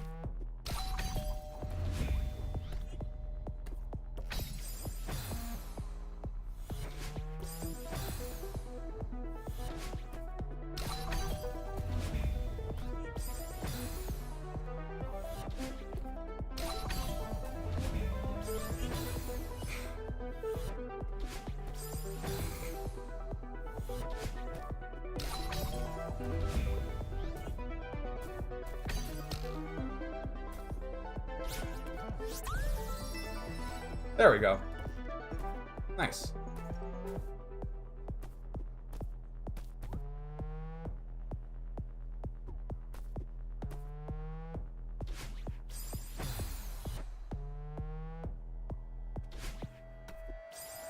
There we go. Nice.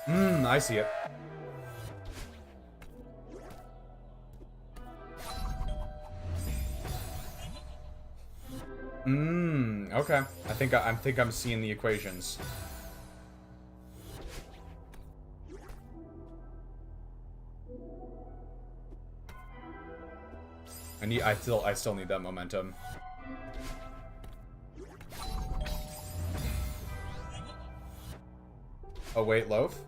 I see it. Okay. I think I'm seeing the equations. I still need that momentum. Oh wait, loaf?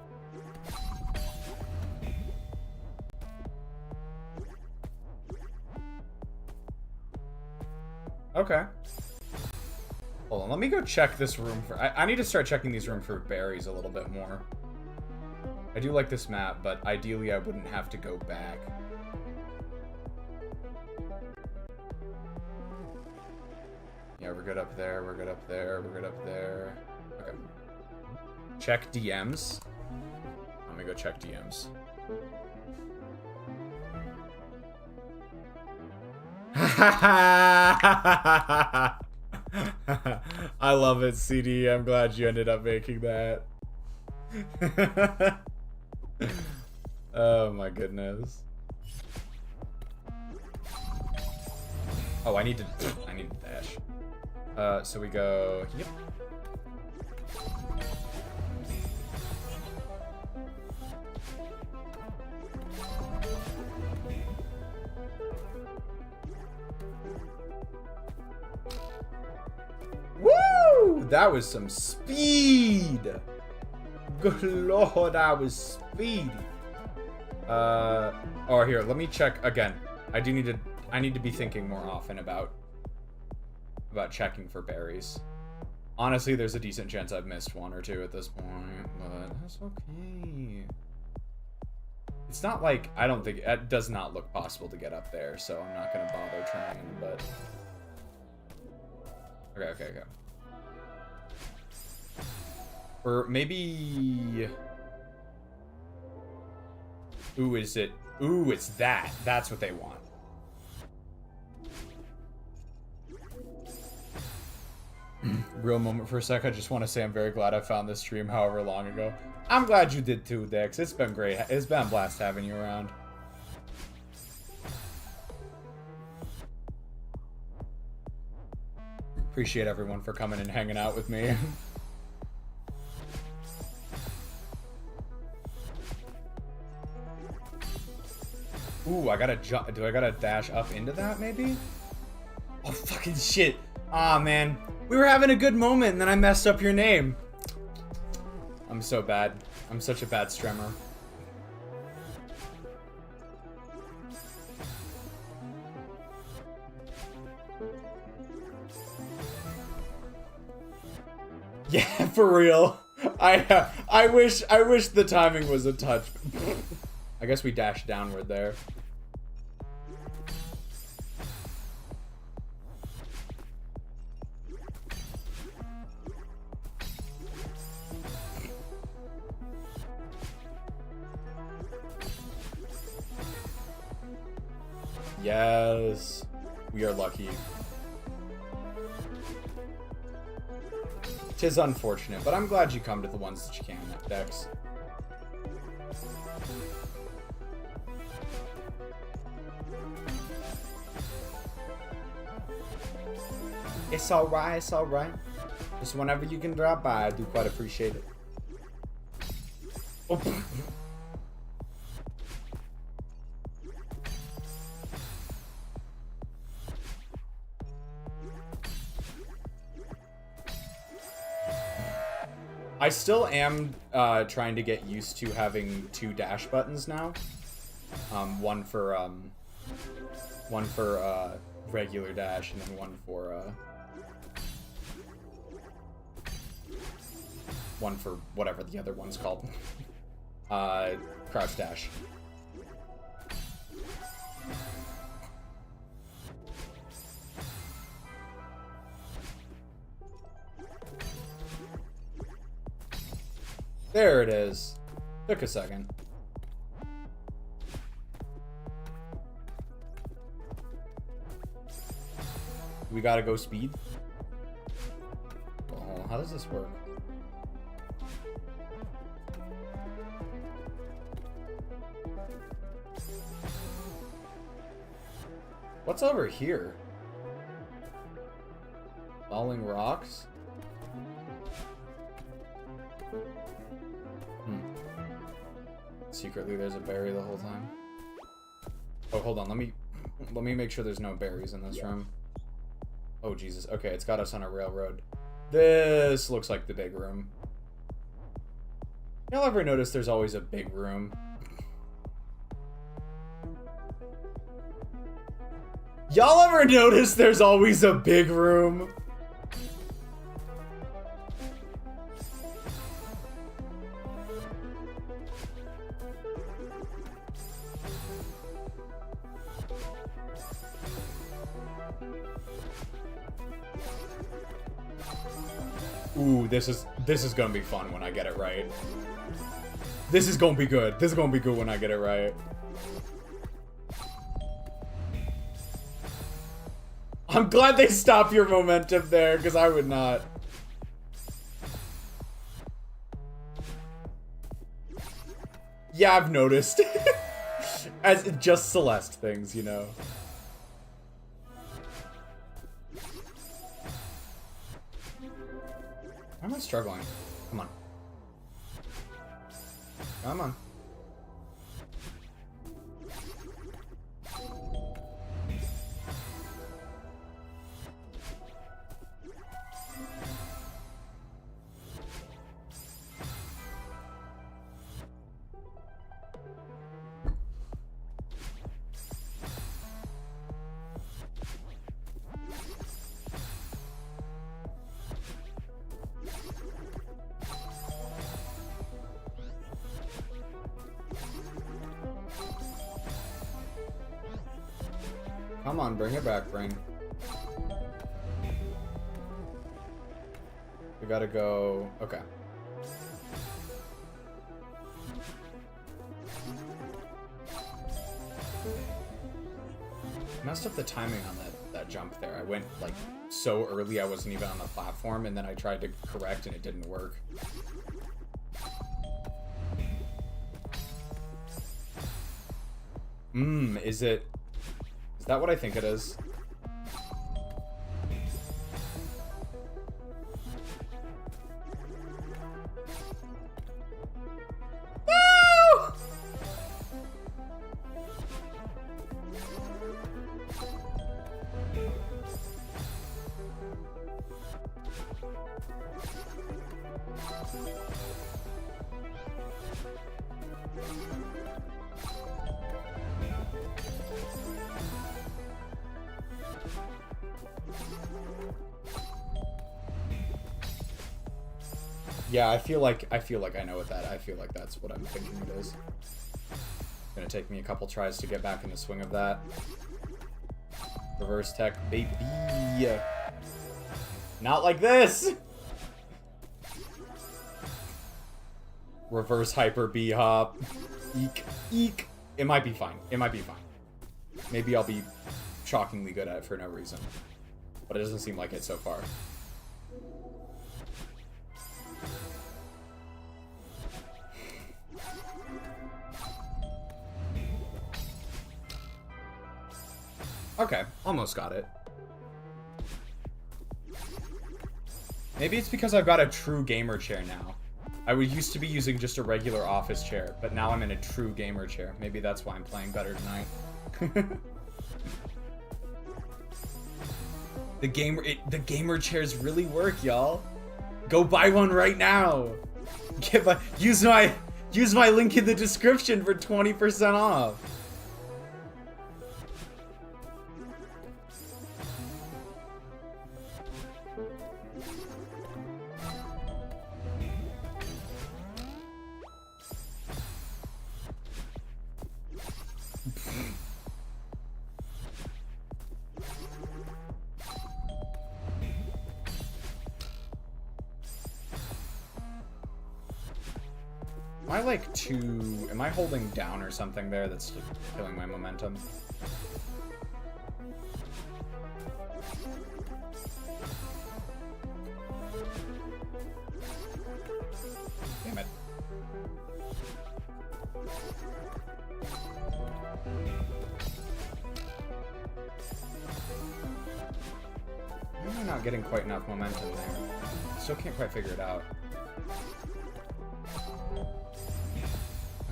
Okay. Hold on, let me go check this room for... I need to start checking these rooms for berries a little bit more. I do like this map, but ideally I wouldn't have to go back. Yeah, we're good up there, we're good up there, we're good up there. Okay. Check DMs. Let me go check DMs. I love it, CD. I'm glad you ended up making that. Oh my goodness. Oh, I need to dash. So we go, yep. Woo! That was some speed. Good lord, that was speedy. Oh, here, let me check again. I need to be thinking more often about checking for berries. Honestly, there's a decent chance I've missed one or two at this point, but that's okay. It's not like, I don't think, it does not look possible to get up there, so I'm not gonna bother trying, but... Okay. Or maybe... Ooh, is it? Ooh, it's that. That's what they want. Real moment for a sec. I just want to say I'm very glad I found this stream however long ago. I'm glad you did too, Dex. It's been great. It's been a blast having you around. Appreciate everyone for coming and hanging out with me. Ooh, I gotta jump. Do I gotta dash up into that, maybe? Oh, fucking shit. Aw, man. We were having a good moment, and then I messed up your name. I'm so bad. I'm such a bad streamer. Yeah, for real. I wish the timing was a touch. I guess we dashed downward there. Yes, we are lucky. Tis unfortunate, but I'm glad you come to the ones that you can, Dex. It's alright, it's alright. Just whenever you can drop by, I do quite appreciate it. Oh. I still am trying to get used to having 2 dash buttons now. One for regular dash, and then one for whatever the other one's called. Crouch dash. There it is. Took a second. We gotta go speed. Oh, how does this work? What's over here? Falling rocks? Secretly there's a berry the whole time. Oh, hold on, let me make sure there's no berries in this room. Oh Jesus, okay, it's got us on a railroad. This looks like the big room. Y'all ever notice there's always a big room? Y'all ever notice there's always a big room? Ooh, this is gonna be fun when I get it right. This is gonna be good. This is gonna be good when I get it right. I'm glad they stop your momentum there, because I would not. Yeah, I've noticed. As just Celeste things, you know. Why am I struggling? Come on. Come on. Come on, bring it back, brain. We gotta go... Okay. Messed up the timing on that jump there. I went, like, so early I wasn't even on the platform, and then I tried to correct and it didn't work. Is it... Is that what I think it is? Woo! Yeah, I feel like I know what that. I feel like that's what I'm thinking it is. It's gonna take me a couple tries to get back in the swing of that. Reverse tech, baby. Not like this. Reverse hyper B hop. Eek, eek. It might be fine. It might be fine. Maybe I'll be shockingly good at it for no reason, but it doesn't seem like it so far. Okay, almost got it. Maybe it's because I've got a true gamer chair now. I used to be using just a regular office chair, but now I'm in a true gamer chair. Maybe that's why I'm playing better tonight. The gamer chairs really work, y'all. Go buy one right now. Use my link in the description for 20% off. Am I holding down or something there that's killing my momentum? Damn it. Why am I not getting quite enough momentum there? Still can't quite figure it out.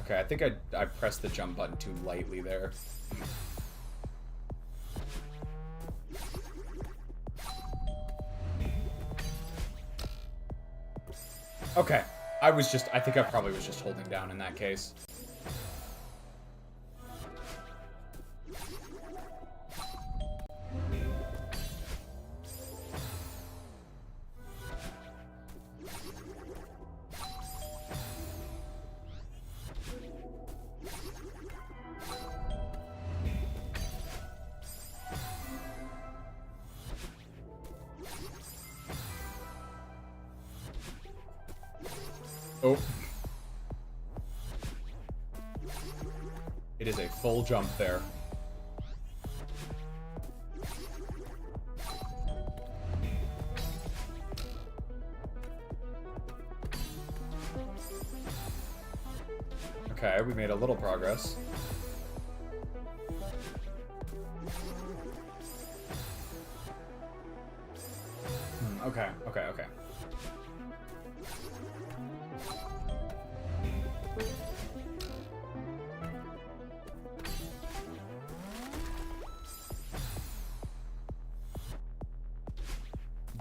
Okay, I think I pressed the jump button too lightly there. Okay, I think I probably was just holding down in that case. Oh. It is a full jump there. Okay, we made a little progress. Okay.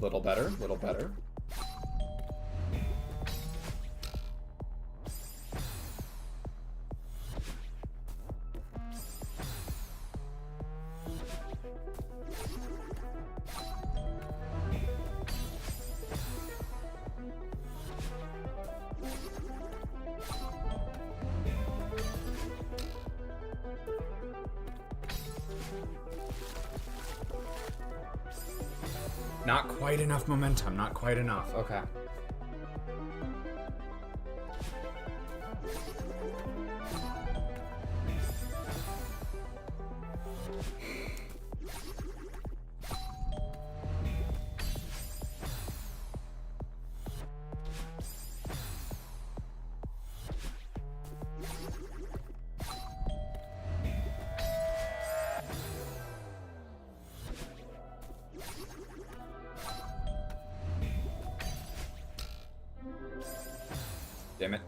Little better, little better. Not quite enough momentum, not quite enough. Okay. Damn it.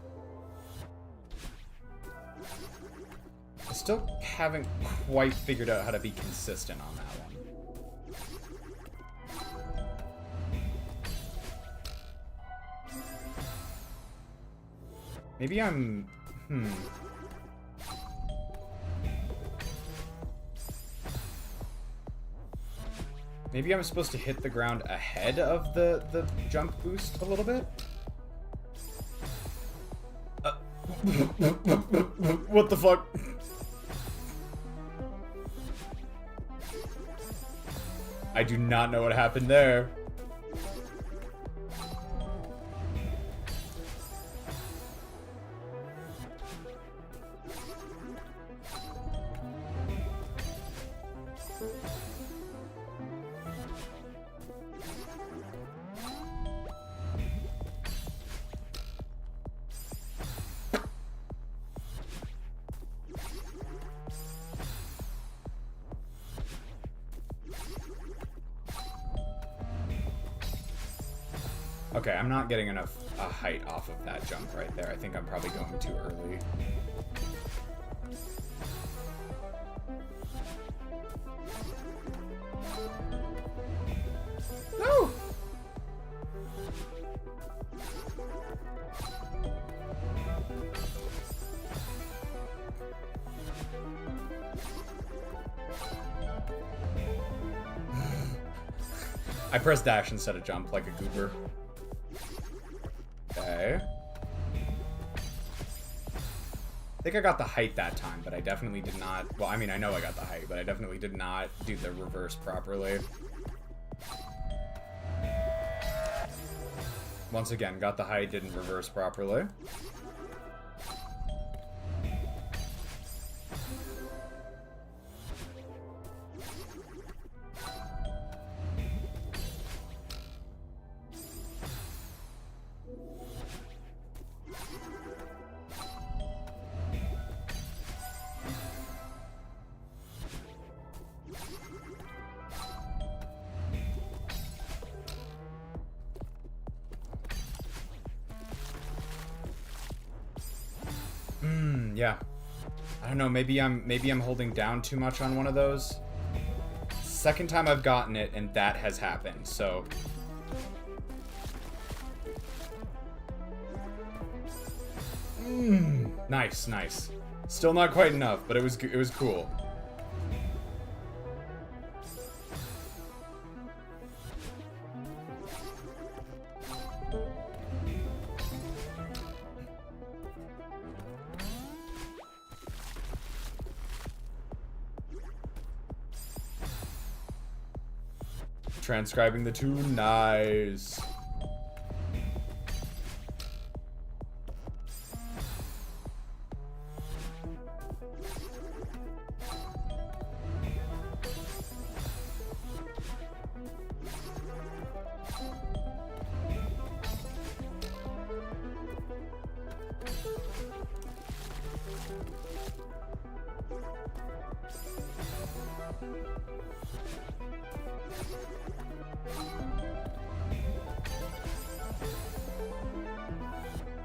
I still haven't quite figured out how to be consistent on that one. Maybe I'm... Maybe I'm supposed to hit the ground ahead of the jump boost a little bit? What the fuck? I do not know what happened there. Okay, I'm not getting enough height off of that jump right there. I think I'm probably going too early. No! I pressed dash instead of jump like a goober. Okay. I think I got the height that time, but I definitely did not... Well, I mean, I know I got the height, but I definitely did not do the reverse properly. Once again, got the height, didn't reverse properly. Yeah. I don't know, maybe I'm holding down too much on one of those. Second time I've gotten it and that has happened, so nice, nice. Still not quite enough, but it was cool. Transcribing the two, nice.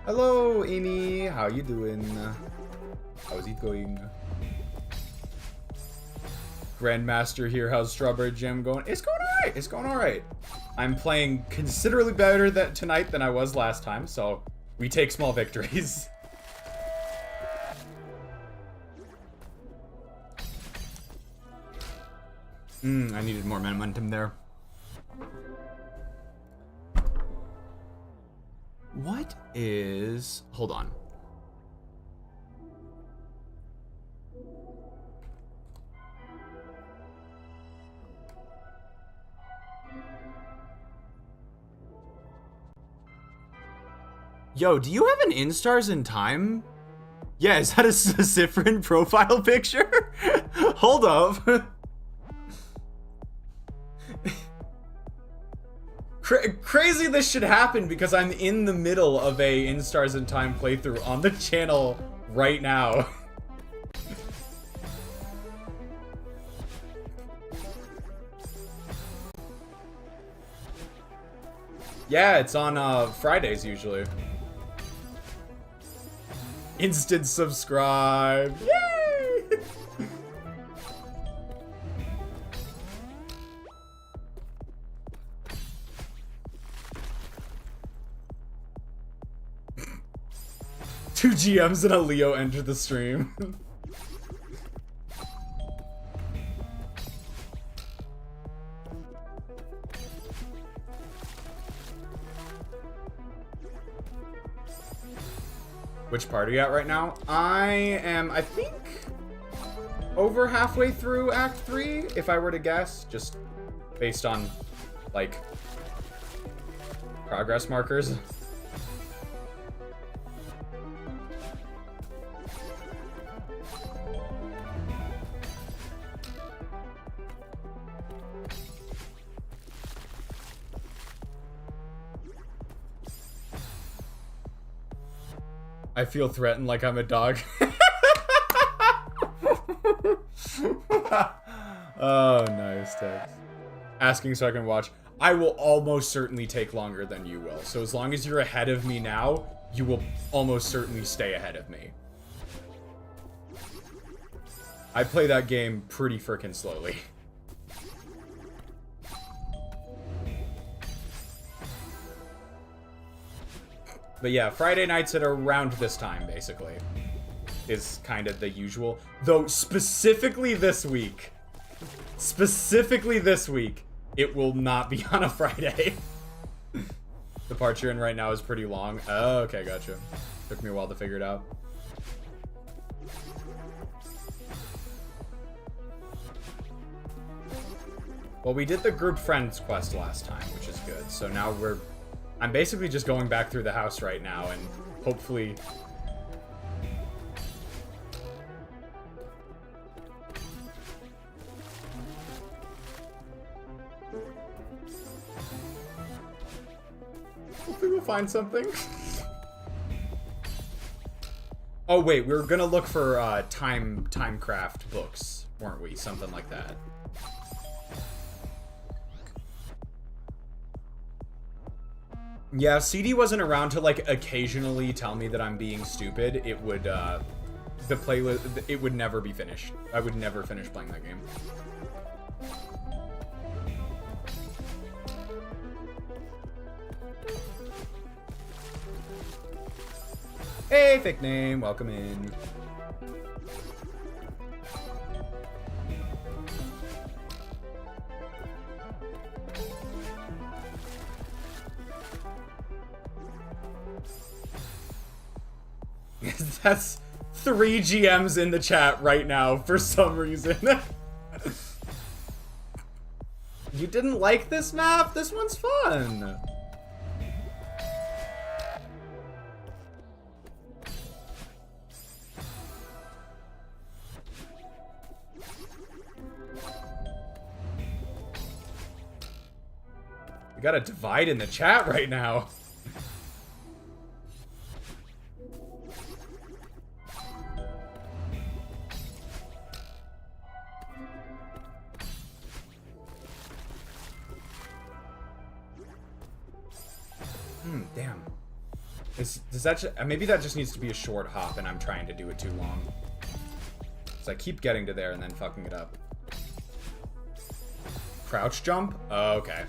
Hello, Amy. How you doing? How's it going? Grandmaster here. How's Strawberry Jam going? It's going alright. It's going alright. I'm playing considerably better tonight than I was last time, so we take small victories. I needed more momentum there. What is... Hold on. Yo, do you have an Instars in Time? Yeah, is that a Cyphrin profile picture? Hold up. Crazy this should happen because I'm in the middle of a Instars in Time playthrough on the channel right now. Yeah, it's on Fridays usually. Instant subscribe. Yay! Two GMs and a Leo enter the stream. Which part are you at right now? I am, I think, over halfway through Act 3, if I were to guess, just based on, like, progress markers. I feel threatened like I'm a dog. Oh, nice text. Asking so I can watch. I will almost certainly take longer than you will. So as long as you're ahead of me now, you will almost certainly stay ahead of me. I play that game pretty frickin' slowly. But yeah, Friday nights at around this time, basically, is kind of the usual. Though, specifically this week, it will not be on a Friday. The part you're in right now is pretty long. Oh, okay, gotcha. Took me a while to figure it out. Well, we did the group friends quest last time, which is good. So now I'm basically just going back through the house right now, and hopefully... hopefully we'll find something. Oh wait, we were gonna look for timecraft books, weren't we? Something like that. Yeah, CD wasn't around to, like, occasionally tell me that I'm being stupid. It would, the playlist, it would never be finished. I would never finish playing that game. Hey, fake name, welcome in. That's 3 GMs in the chat right now for some reason. You didn't like this map? This one's fun. We got a divide in the chat right now. Damn. Does that maybe that just needs to be a short hop and I'm trying to do it too long. So I keep getting to there and then fucking it up. Crouch jump? Oh, okay.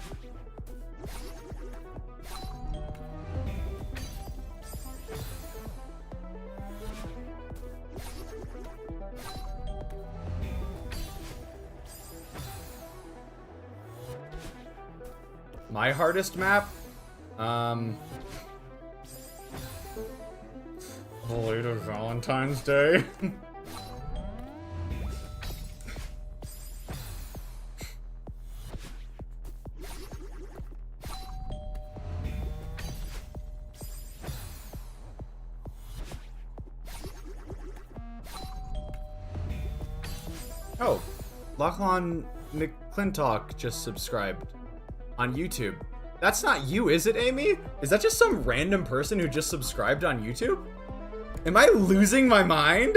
My hardest map? Belated Valentine's Day. Oh, Lachlan McClintock just subscribed on YouTube. That's not you, is it, Amy? Is that just some random person who just subscribed on YouTube? Am I losing my mind?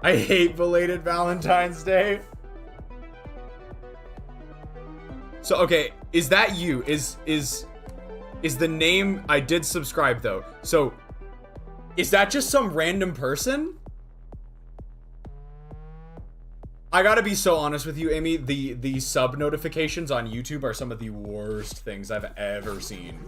I hate belated Valentine's Day. So, okay, is that you? Is the name... I did subscribe, though. So, is that just some random person? I gotta be so honest with you, Amy. The sub notifications on YouTube are some of the worst things I've ever seen.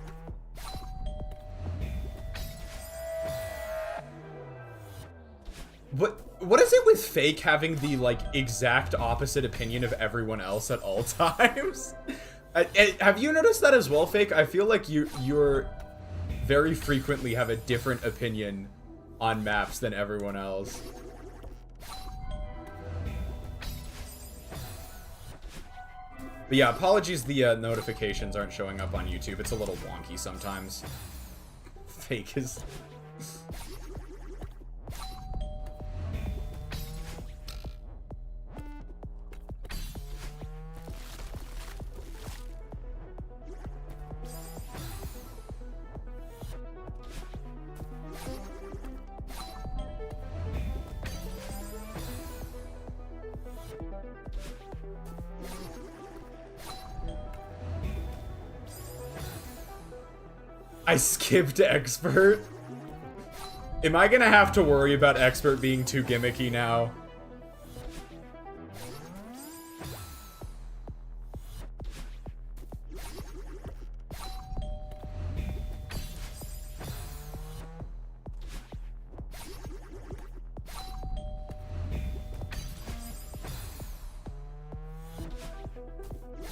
What is it with Fake having the, like, exact opposite opinion of everyone else at all times? Have you noticed that as well, Fake? I feel like you're very frequently have a different opinion on maps than everyone else. But yeah, apologies the notifications aren't showing up on YouTube. It's a little wonky sometimes. Fake is... I skipped Expert. Am I gonna have to worry about Expert being too gimmicky now?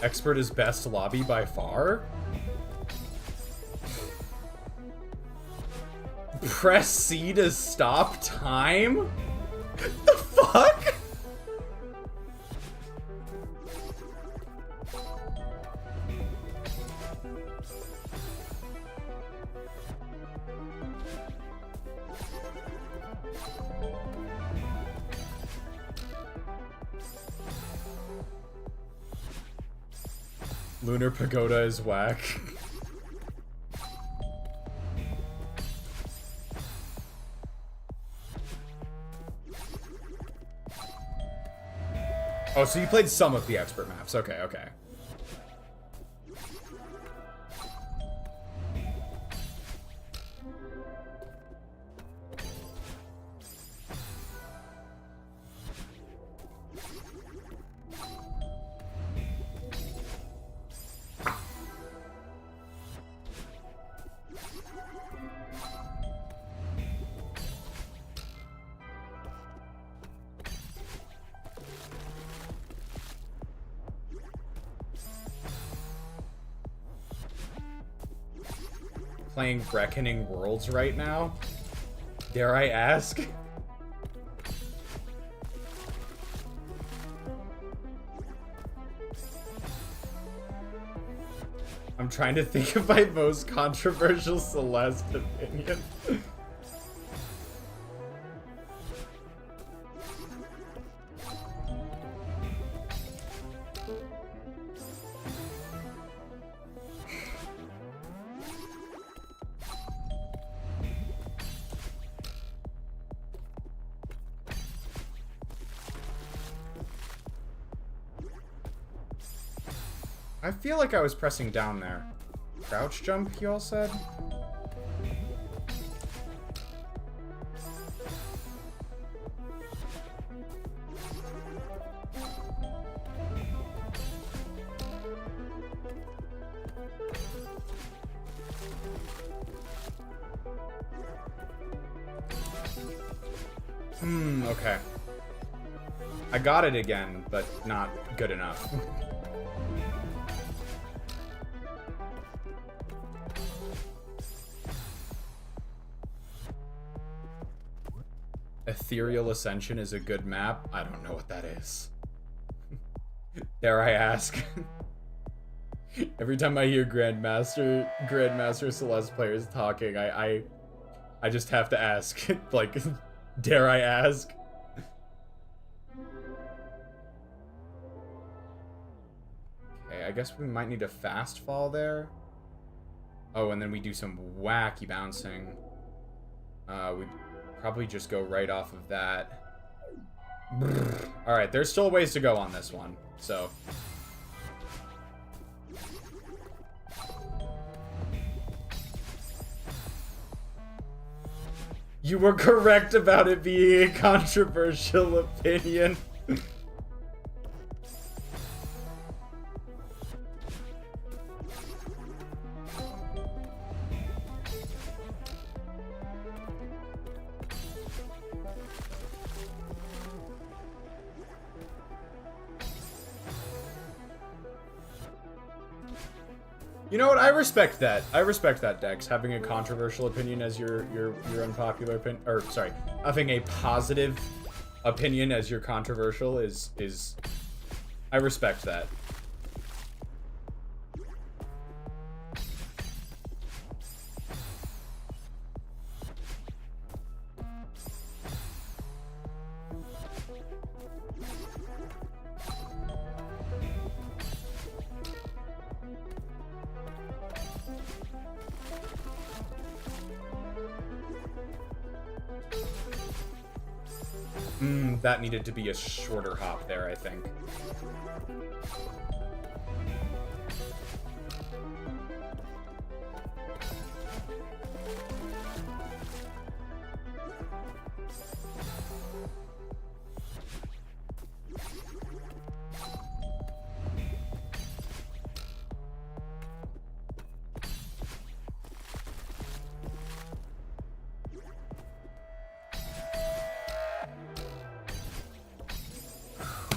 Expert is best lobby by far? Press C to stop time? The fuck? Lunar Pagoda is whack. Oh, so you played some of the Expert maps. Okay, okay. Playing Reckoning Worlds right now? Dare I ask? I'm trying to think of my most controversial Celeste opinion. I feel like I was pressing down there. Crouch jump, you all said? Okay. I got it again, but not good enough. Ethereal Ascension is a good map? I don't know what that is. Dare I ask? Every time I hear Grandmaster Celeste players talking, I just have to ask. Like, dare I ask? Okay, I guess we might need a fast fall there. Oh, and then we do some wacky bouncing. We'd probably just go right off of that. Alright, there's still ways to go on this one, so... You were correct about it being a controversial opinion. You know what? I respect that. I respect that, Dex. Having a controversial opinion as your unpopular opinion, or sorry, having a positive opinion as your controversial is I respect that. That needed to be a shorter hop there, I think.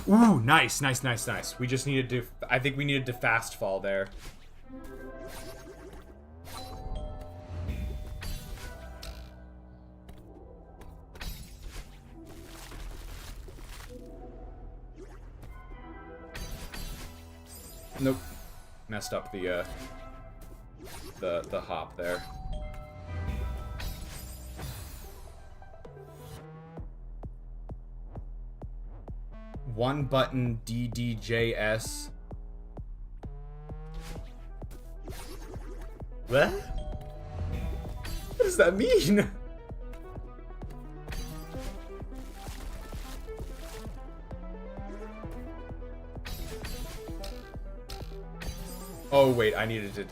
Ooh, nice, nice, nice, nice. We just needed to... I think we needed to fast fall there. Nope. Messed up the hop there. One button DDJS. What? What does that mean? Oh wait, I needed to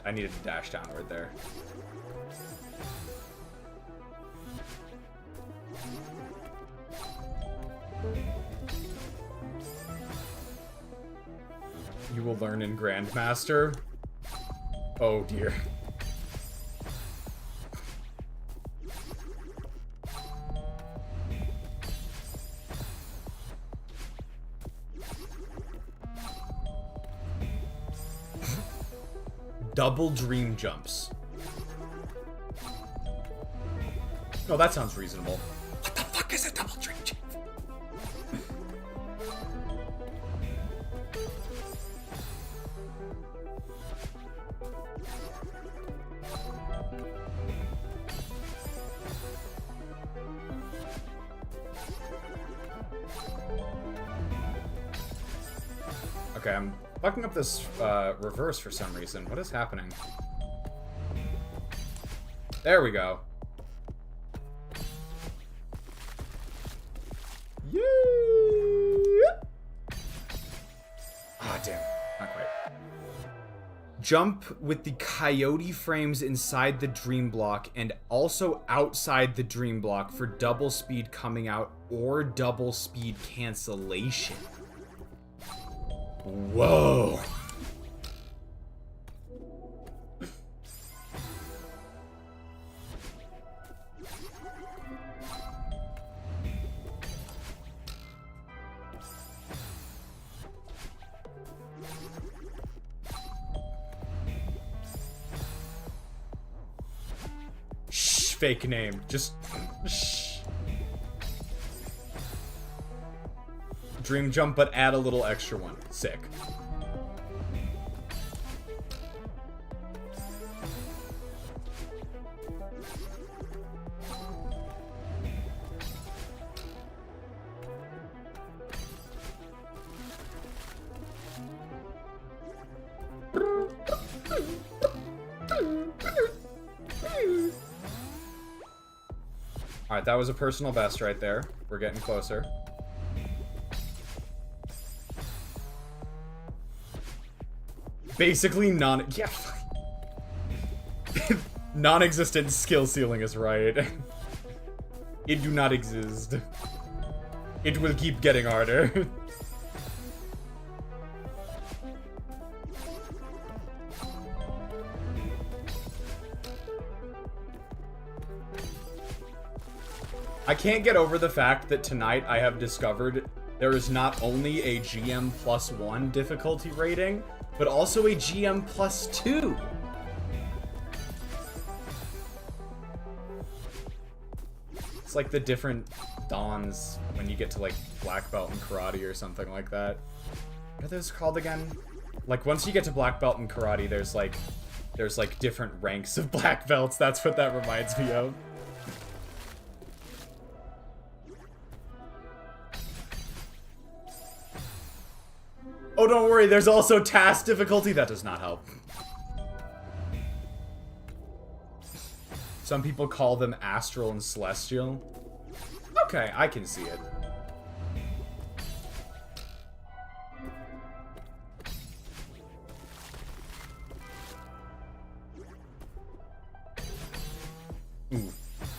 dash downward there. You will learn in Grandmaster. Oh dear. Double dream jumps. Oh, that sounds reasonable. What the fuck is a double dream jump? Okay, I'm fucking up this reverse for some reason. What is happening? There we go. Yeah. Ah, damn. Not quite. jump with the coyote frames inside the dream block and also outside the dream block for double speed coming out or double speed cancellation. Whoa. Fake name. Just shh. Dream jump, but add a little extra one. Sick. Alright, that was a personal best right there. We're getting closer. Basically yeah. Non-existent skill ceiling is right. It do not exist. It will keep getting harder. I can't get over the fact that tonight I have discovered there is not only a GM +1 difficulty rating, but also a GM +2. It's like the different dawns when you get to like black belt in karate or something like that. What are those called again? Like once you get to black belt in karate, there's like different ranks of black belts. That's what that reminds me of. Oh, don't worry, there's also task difficulty. That does not help. Some people call them astral and celestial. Okay, I can see it. Ooh,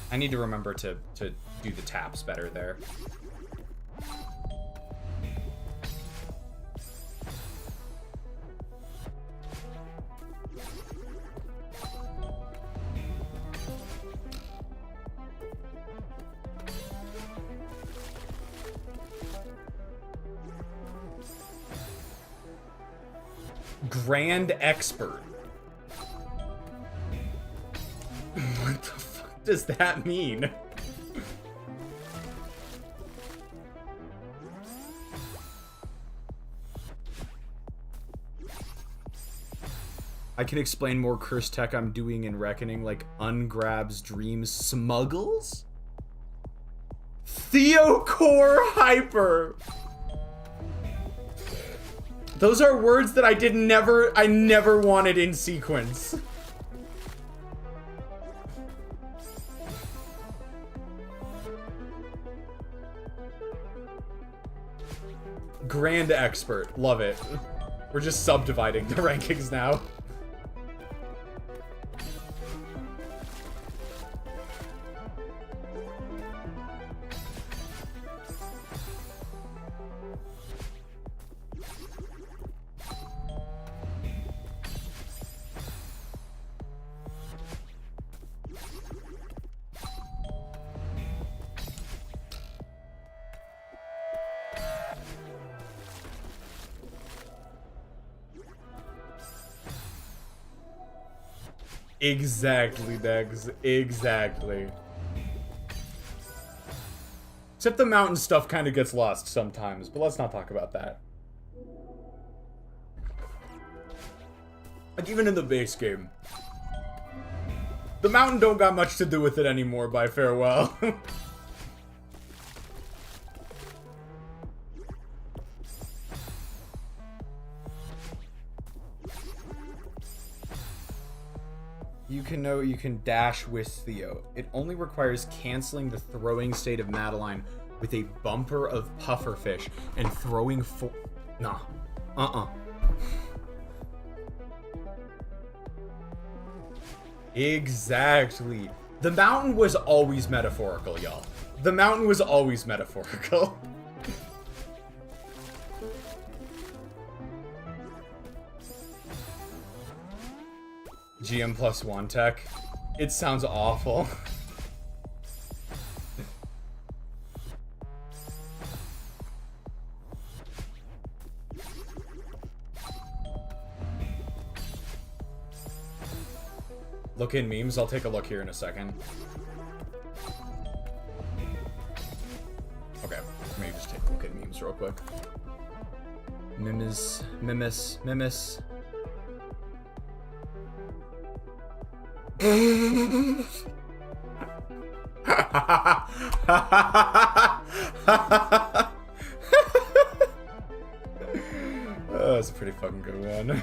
I need to remember to do the taps better there. Grand expert. What the fuck does that mean? I can explain more curse tech I'm doing in Reckoning, like ungrabs, dreams, smuggles? Theocore hyper. Those are words that I never wanted in sequence. Grand expert. Love it. We're just subdividing the rankings now. Exactly, Dex. Exactly. Except the mountain stuff kind of gets lost sometimes, but let's not talk about that. Like, even in the base game. The mountain don't got much to do with it anymore, by farewell. You can dash with Theo. It only requires canceling the throwing state of Madeline with a bumper of pufferfish and throwing Nah. Exactly. The mountain was always metaphorical, y'all. The mountain was always metaphorical. GM plus 1 tech. It sounds awful. Look in memes. I'll take a look here in a second. Okay, let me just take a look at memes real quick. Mimis. Oh, that's a pretty fucking good one.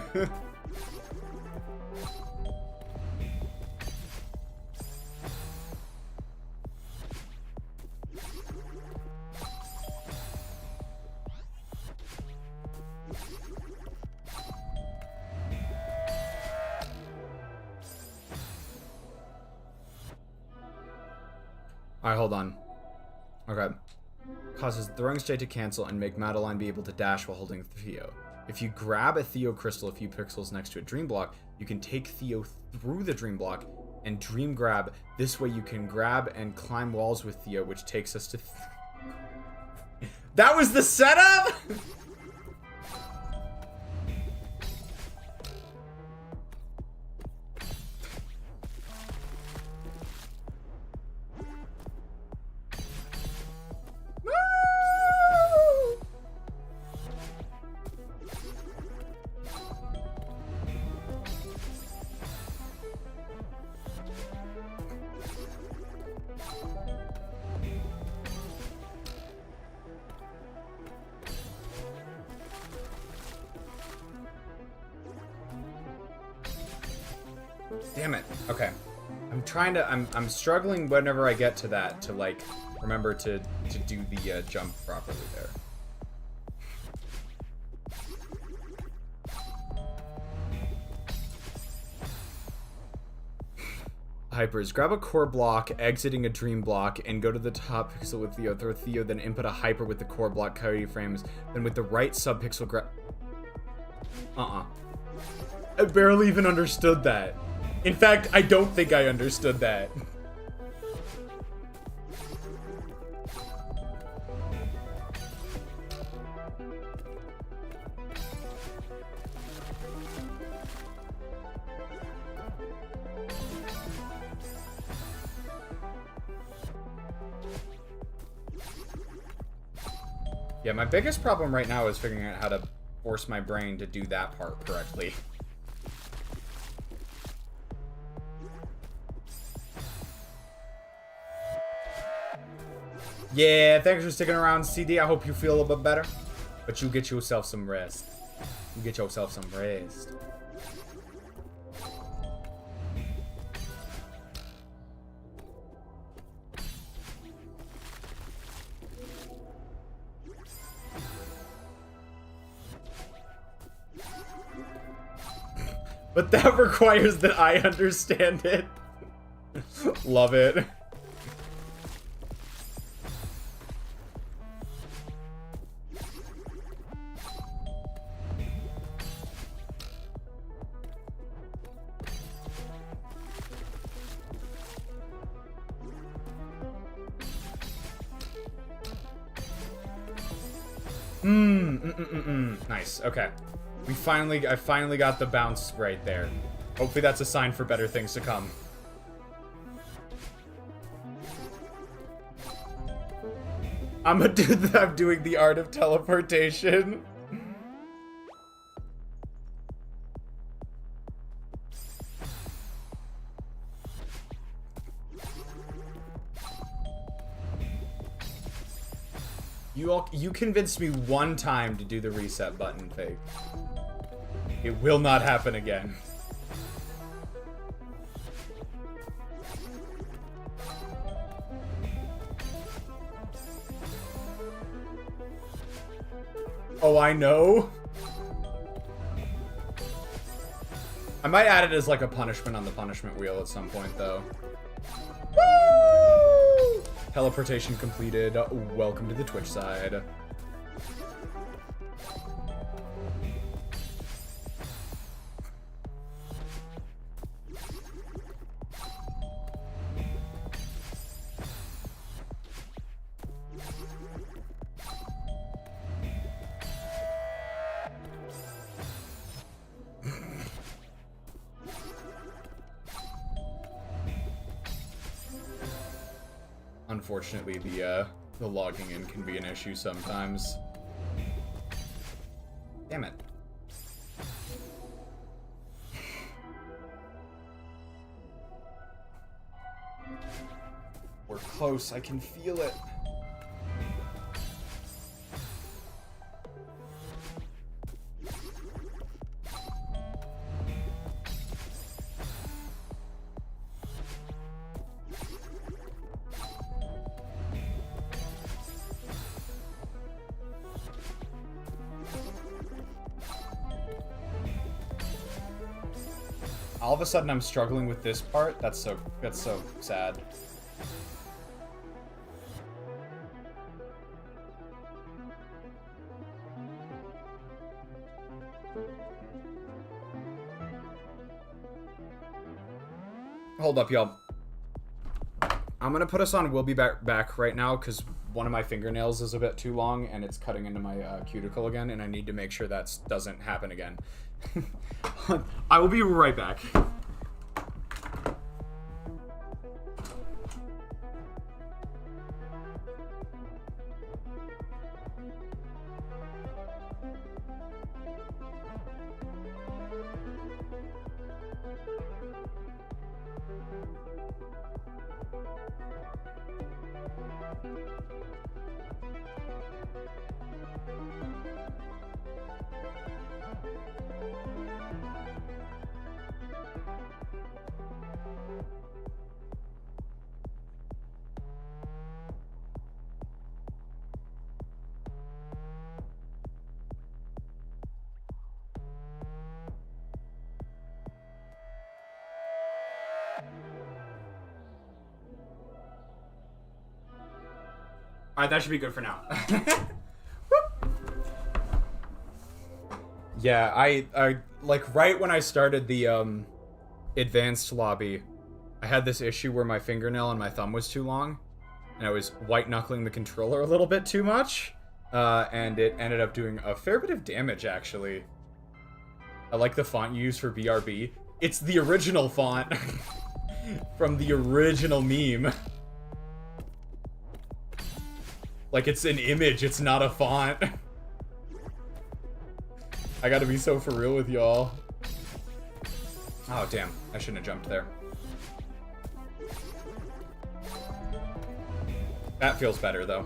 Alright, hold on. Okay. Causes throwing state to cancel and make Madeline be able to dash while holding Theo. If you grab a Theo crystal a few pixels next to a dream block, you can take Theo through the dream block and dream grab. This way you can grab and climb walls with Theo, which takes us to... That was the setup?! Damn it. Okay. I'm struggling whenever I get to that to, like, remember to do the jump properly there. Hypers. Grab a core block, exiting a dream block, and go to the top pixel with Theo. Throw Theo, then input a hyper with the core block coyote frames. Then with the right subpixel grab... I barely even understood that. In fact, I don't think I understood that. Yeah, my biggest problem right now is figuring out how to force my brain to do that part correctly. Yeah, thanks for sticking around, CD. I hope you feel a little bit better. But you get yourself some rest. You get yourself some rest. But that requires that I understand it. Love it. Nice. Okay. I finally got the bounce right there. Hopefully that's a sign for better things to come. I'm doing the art of teleportation. You convinced me one time to do the reset button fake. It will not happen again. Oh, I know. I might add it as like a punishment on the punishment wheel at some point, though. Woo! Teleportation completed. Welcome to the Twitch side. Unfortunately, the logging in can be an issue sometimes. Damn it. We're close, I can feel it. All of a sudden I'm struggling with this part. That's so sad. Hold up, y'all. I'm gonna put us on We'll Be Back right now because one of my fingernails is a bit too long and it's cutting into my cuticle again, and I need to make sure that doesn't happen again. I will be right back. Alright, that should be good for now. Yeah, I like right when I started the advanced lobby, I had this issue where my fingernail and my thumb was too long, and I was white knuckling the controller a little bit too much, and it ended up doing a fair bit of damage actually. I like the font you use for BRB. It's the original font from the original meme. Like, it's an image, it's not a font. I gotta be so for real with y'all. Oh, damn. I shouldn't have jumped there. That feels better, though.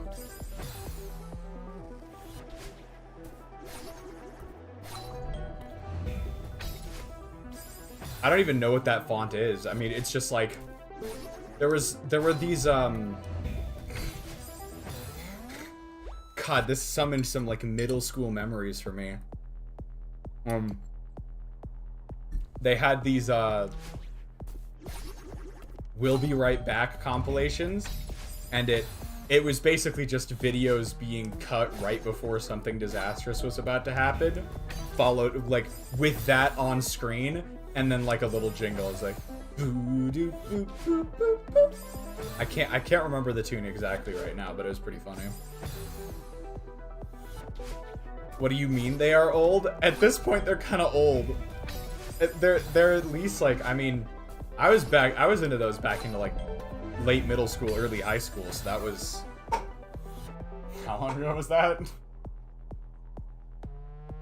I don't even know what that font is. I mean, it's just like... There were these, God, this summoned some, like, middle school memories for me. They had these, We'll Be Right Back compilations, and it was basically just videos being cut right before something disastrous was about to happen, followed, like, with that on screen, and then, like, a little jingle. It's like, boo doo boo boo boo boo. I can't remember the tune exactly right now, but it was pretty funny. What do you mean they are old? At this point, they're kind of old. They're at least, like, I mean, I was into those back into, like, late middle school, early high school, so that was... How long ago was that?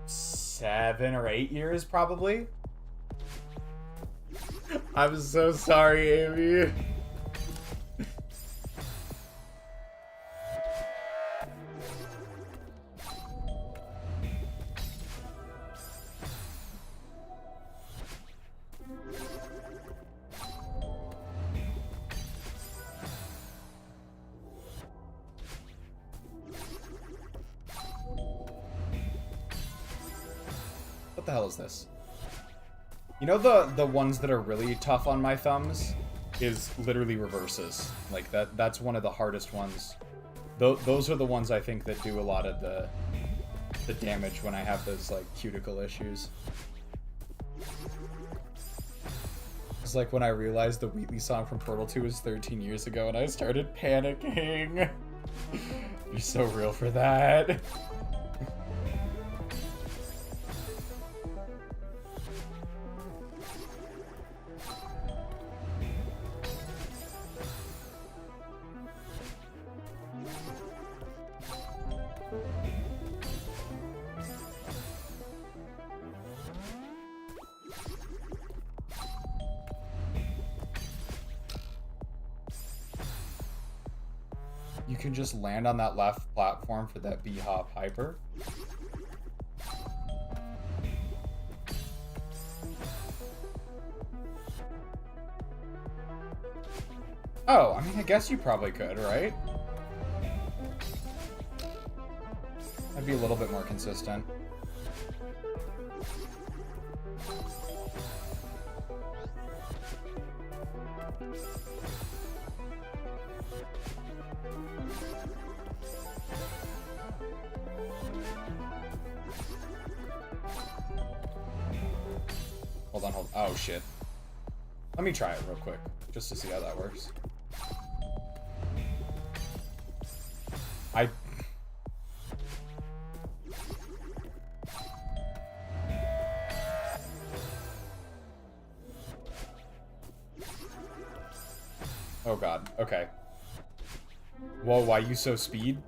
7 or 8 years, probably? I'm so sorry, Amy. What the hell is this? You know the ones that are really tough on my thumbs is literally reverses. Like that's one of the hardest ones. Those are the ones I think that do a lot of the damage when I have those like cuticle issues. It's like when I realized the Wheatley song from Portal 2 was 13 years ago and I started panicking. You're so real for that. You can just land on that left platform for that B-hop hyper. Oh, I mean, I guess you probably could, right? That'd be a little bit more consistent. Hold on, hold on. Oh, shit. Let me try it real quick, just to see how that works. Oh god, okay. Whoa, why you so speed?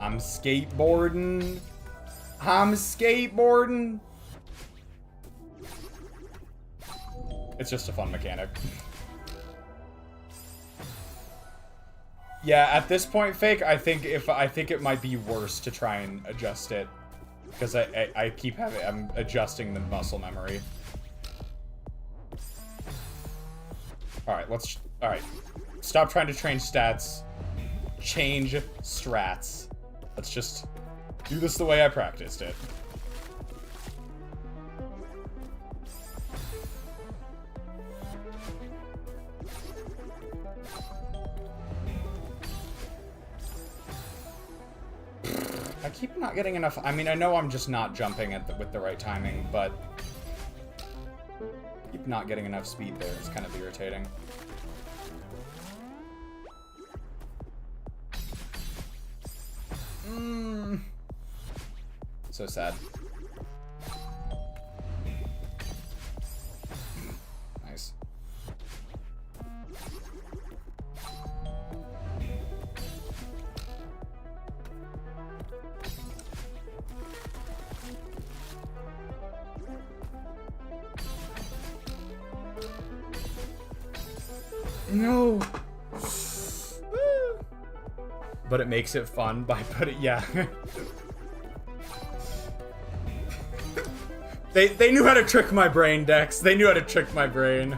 I'm skateboarding. I'm skateboarding. It's just a fun mechanic. Yeah, at this point, Fake, I think it might be worse to try and adjust it. Because I'm adjusting the muscle memory. Alright, alright. Stop trying to change stats. Change strats. Let's just do this the way I practiced it. I keep not getting enough. I mean, I know I'm just not jumping with the right timing, but I keep not getting enough speed there. It's kind of irritating. So sad. Nice. No. But it makes it fun by putting, yeah. They knew how to trick my brain, Dex. They knew how to trick my brain.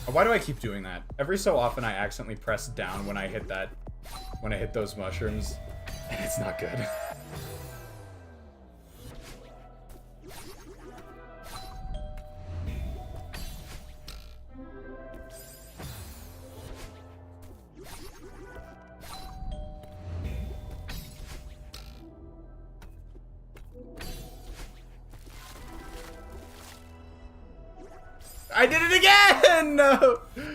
Why do I keep doing that? Every so often I accidentally press down when I hit those mushrooms, and it's not good. I did it again! No! No!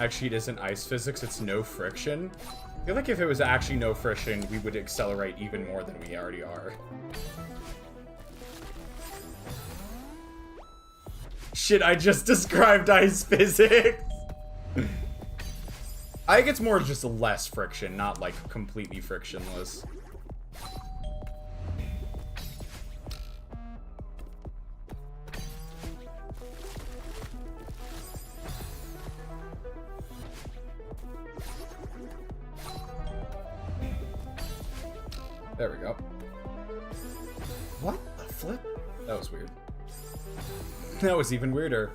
Actually, it isn't ice physics, it's no friction. I feel like if it was actually no friction, we would accelerate even more than we already are. Shit, I just described ice physics! I think it's more just less friction, not like completely frictionless. There we go. What? A flip? That was weird. That was even weirder.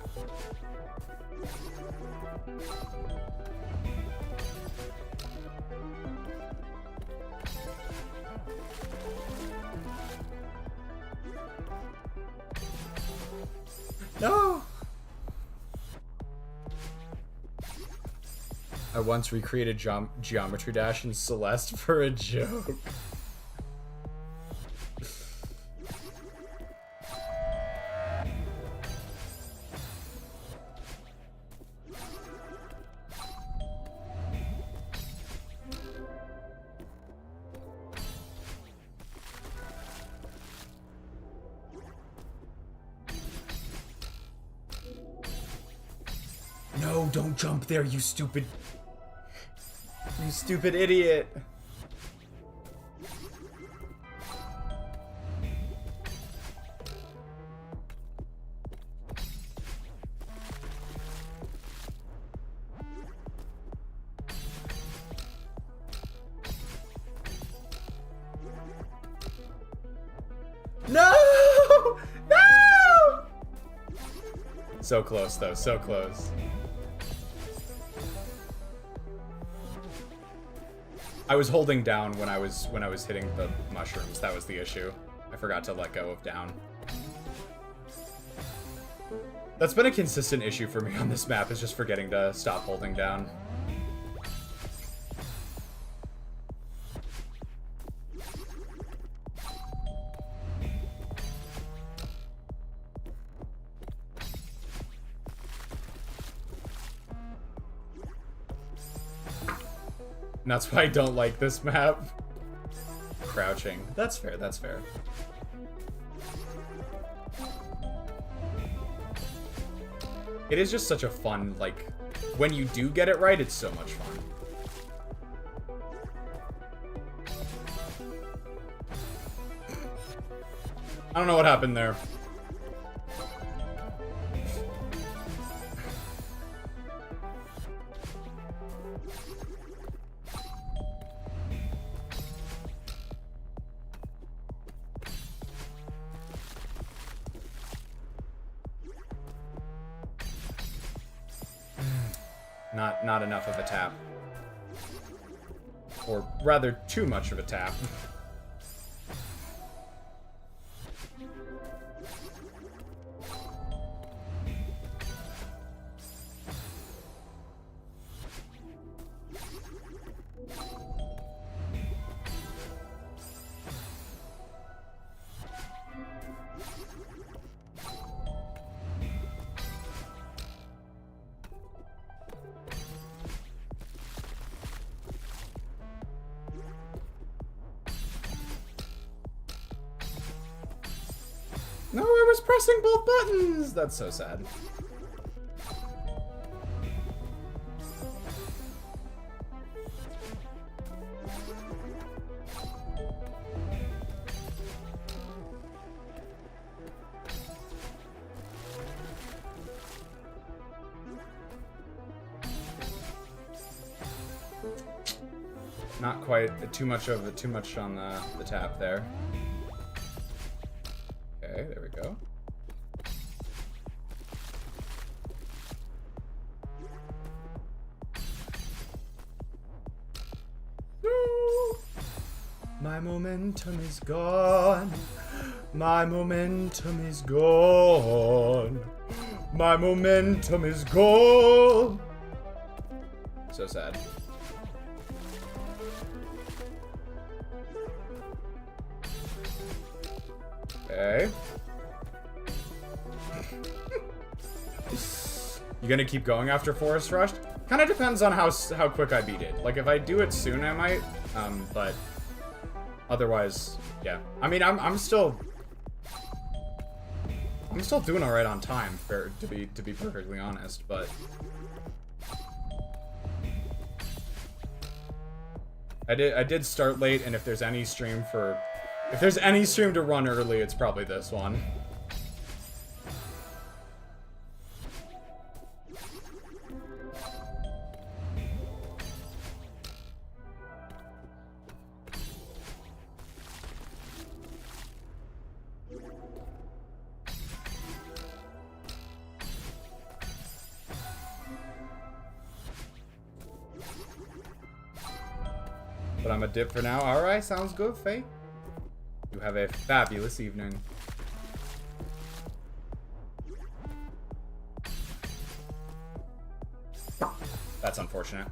No! I once recreated Geometry Dash in Celeste for a joke. No, don't jump there, you stupid idiot. No! No! So close though, so close. I was holding down when I was hitting the mushrooms. That was the issue. I forgot to let go of down. That's been a consistent issue for me on this map, is just forgetting to stop holding down. And that's why I don't like this map. Crouching. That's fair, that's fair. It is just such a fun, like, when you do get it right, it's so much fun. I don't know what happened there. Not enough of a tap. Or rather, too much of a tap. No, I was pressing both buttons! That's so sad. Not quite too much on the tap there. Okay, there we go. No! My momentum is gone. My momentum is gone. My momentum is gone. So sad. Okay. You gonna keep going after Forest Rush? Kind of depends on how quick I beat it. Like, if I do it soon, I might. But otherwise, yeah. I mean, I'm still doing all right on time, to be perfectly honest. But I did start late, and if there's any stream to run early, it's probably this one. But I'm a dip for now. Alright, sounds good, Faye. You have a fabulous evening. That's unfortunate.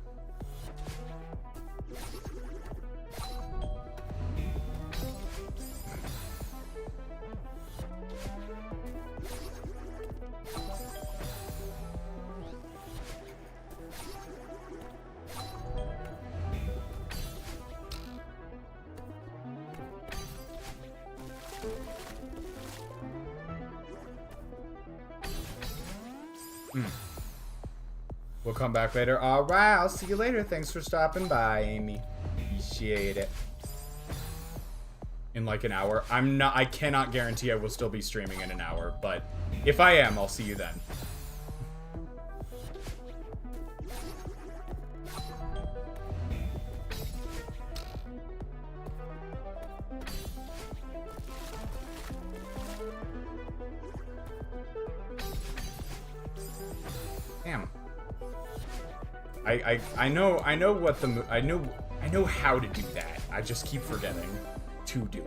We'll come back later. All right, I'll see you later. Thanks for stopping by, Amy. Appreciate it. In like an hour. I cannot guarantee I will still be streaming in an hour, but if I am, I'll see you then. Damn. I know what the I know how to do that. I just keep forgetting to do it.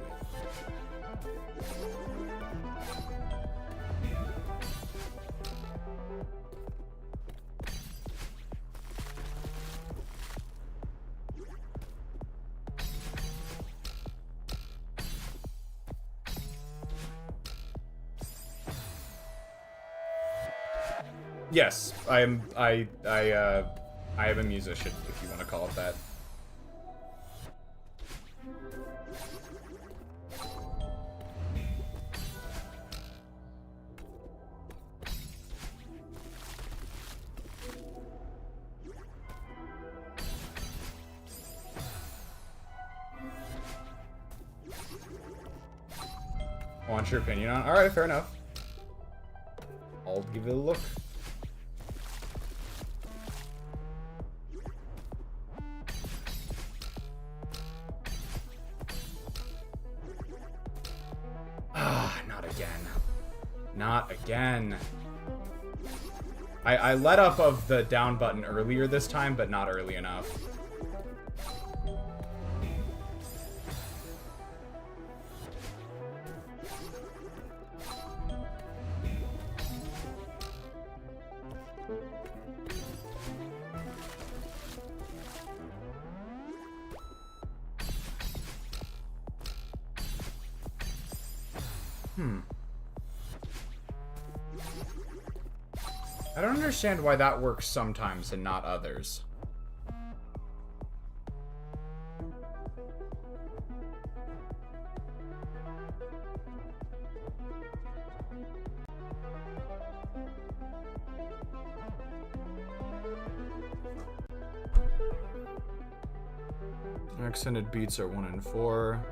Yes, I am a musician, if you want to call it that. Want your opinion on? All right, fair enough. I'll give it a look. Not again. I let up of the down button earlier this time, but not early enough. I don't understand why that works sometimes and not others. Accented beats are 1 and 4.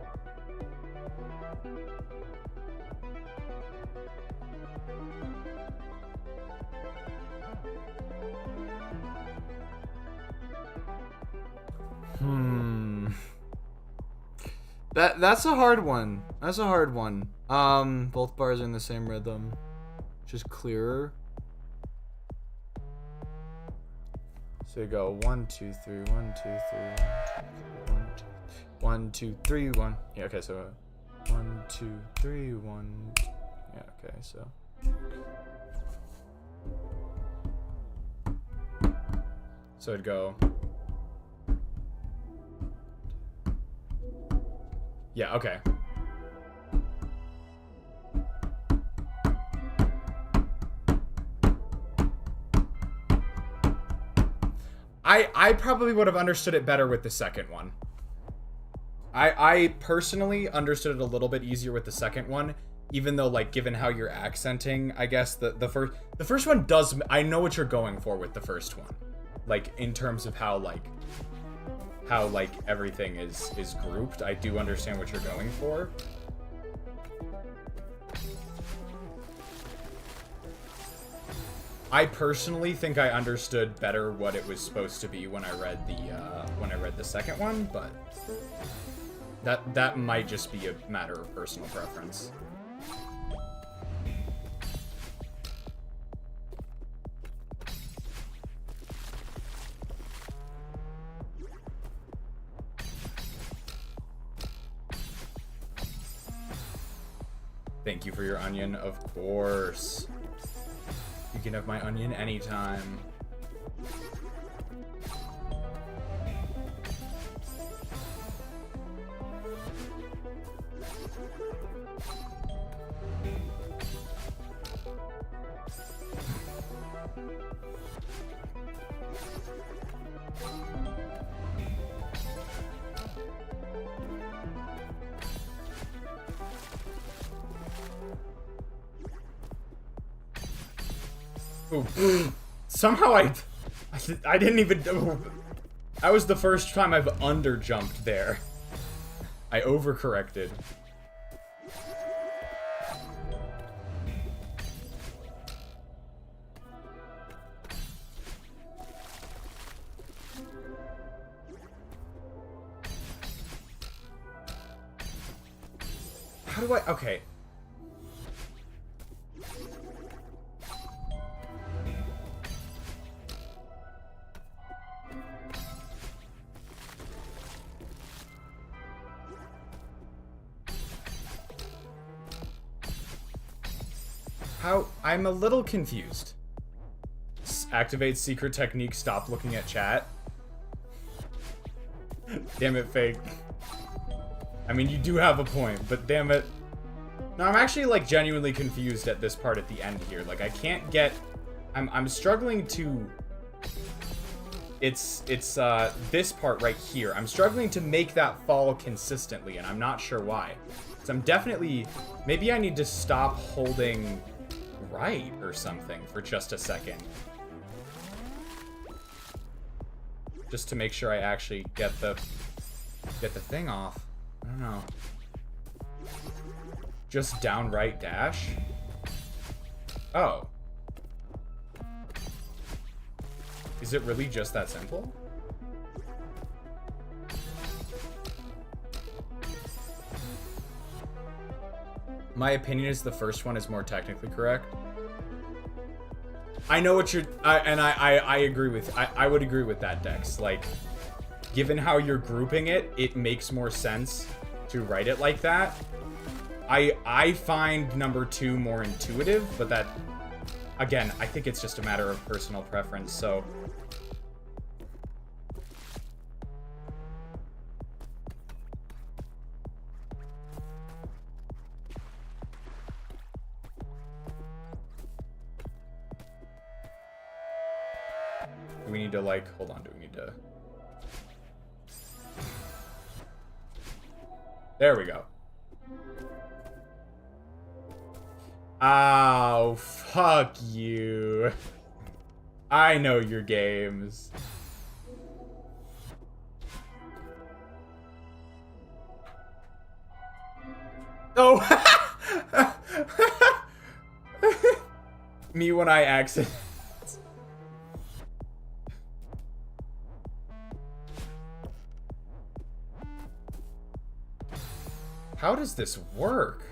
That's a hard one. That's a hard one. Both bars are in the same rhythm. Just clearer. So you go 1, 2, 3, 1, 2, 3, 1, 2, 3, 1. Yeah, okay, so 1, 2, 3, 1. Yeah, okay, so. So it'd go. Yeah, okay. I probably would have understood it better with the second one. I personally understood it a little bit easier with the second one, even though, like, given how you're accenting, I guess the first one does. I know what you're going for with the first one, like in terms of how how like everything is grouped. I do understand what you're going for. I personally think I understood better what it was supposed to be when I read the second one, but that might just be a matter of personal preference. Thank you for your onion, of course. You can have my onion anytime. Ooh. Somehow I didn't even. That was the first time I've underjumped there. I overcorrected. How do I? Okay. I'm a little confused. Activate secret technique, stop looking at chat. Damn it, Fake. I mean, you do have a point, but damn it. No, I'm actually, like, genuinely confused at this part at the end here. Like, I can't get... I'm struggling to... It's this part right here. I'm struggling to make that fall consistently, and I'm not sure why. So I'm definitely... Maybe I need to stop holding... right or something for just a second, just to make sure I actually get the thing off. I don't know. Just downright dash. Oh, is it really just that simple? My opinion is the first one is more technically correct. I know what you're... I agree with... I would agree with that, Dex. Like, given how you're grouping it, it makes more sense to write it like that. I find number 2 more intuitive, but that... Again, I think it's just a matter of personal preference, so... Do we need to, like, hold on, do we need to... There we go. Oh, fuck you. I know your games. Oh! Me when I accident. How does this work?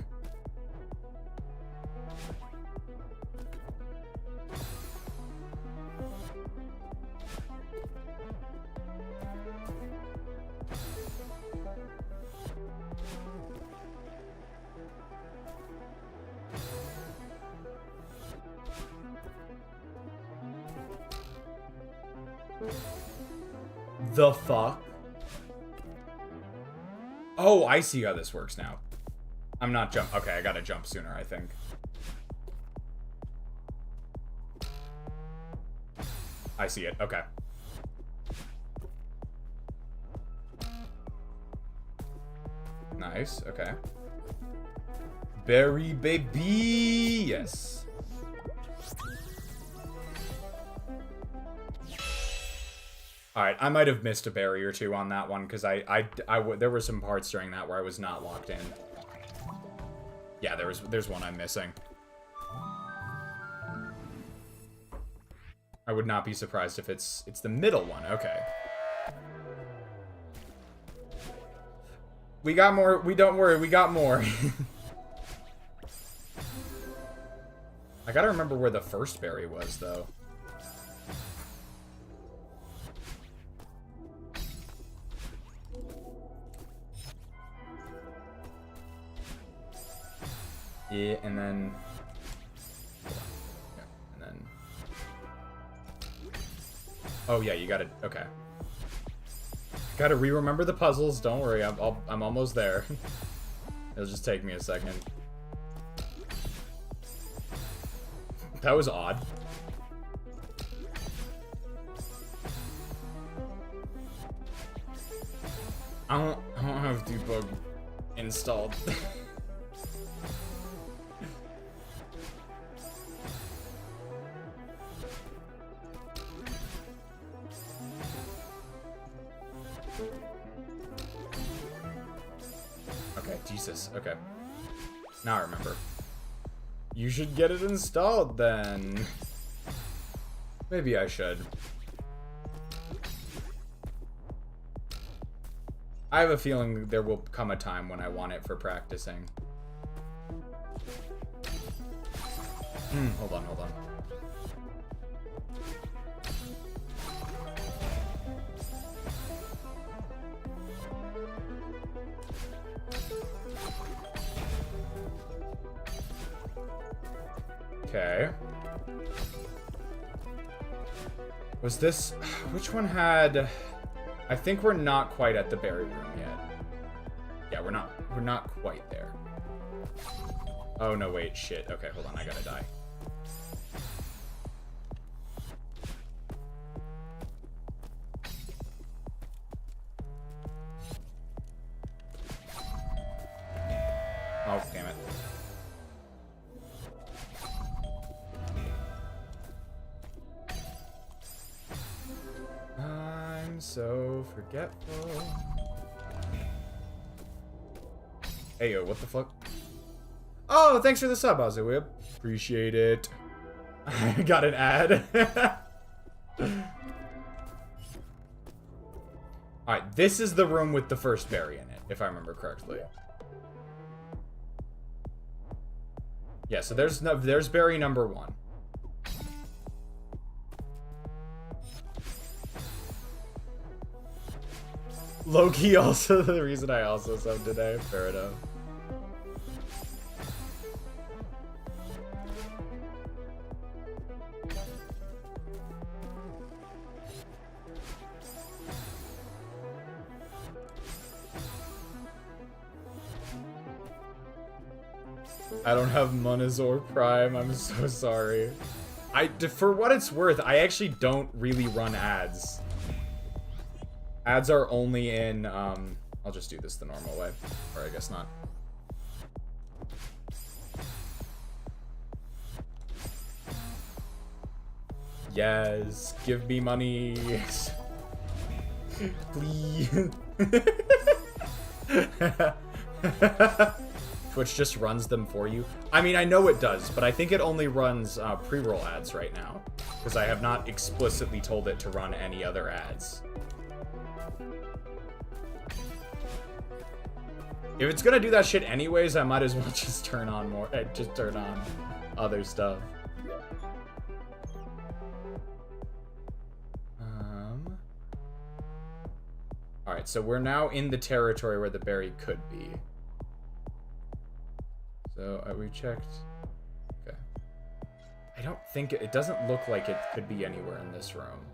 The fuck? Oh, I see how this works now. I'm not jump. Okay, I gotta jump sooner, I think. I see it. Okay. Nice. Okay. Berry baby. Yes. All right, I might have missed a berry or two on that one because there were some parts during that where I was not locked in. Yeah, there's one I'm missing. I would not be surprised if it's the middle one. Okay. We got more. Don't worry, we got more. I gotta remember where the first berry was, though. Yeah, and then... Yeah, and then... Oh, yeah, you gotta... Okay. Gotta re-remember the puzzles. Don't worry, I'm almost there. It'll just take me a second. That was odd. I don't have debug installed. Okay, Jesus. Okay. Now I remember. You should get it installed then. Maybe I should. I have a feeling there will come a time when I want it for practicing. Hold on, hold on. Okay. Was this... Which one had... I think we're not quite at the berry room yet. Yeah, we're not quite there. Oh, no, wait, shit. Okay, hold on, I gotta die. Oh, damn it. I'm so forgetful. Hey, yo, what the fuck? Oh, thanks for the sub, Ozzy. We appreciate it. I got an ad. Alright, this is the room with the first berry in it, if I remember correctly. Yeah, so there's berry number 1. Low-key also the reason I also subbed today. Fair enough. I don't have Monazor Prime. I'm so sorry. For what it's worth, I actually don't really run ads. Ads are only in, I'll just do this the normal way. Or I guess not. Yes, give me money. Please. Twitch just runs them for you. I mean, I know it does, but I think it only runs pre-roll ads right now. Because I have not explicitly told it to run any other ads. If it's gonna do that shit anyways, I might as well just turn on more, just turn on other stuff. Alright, so we're now in the territory where the berry could be. So, we checked. Okay. I don't think, it doesn't look like it could be anywhere in this room.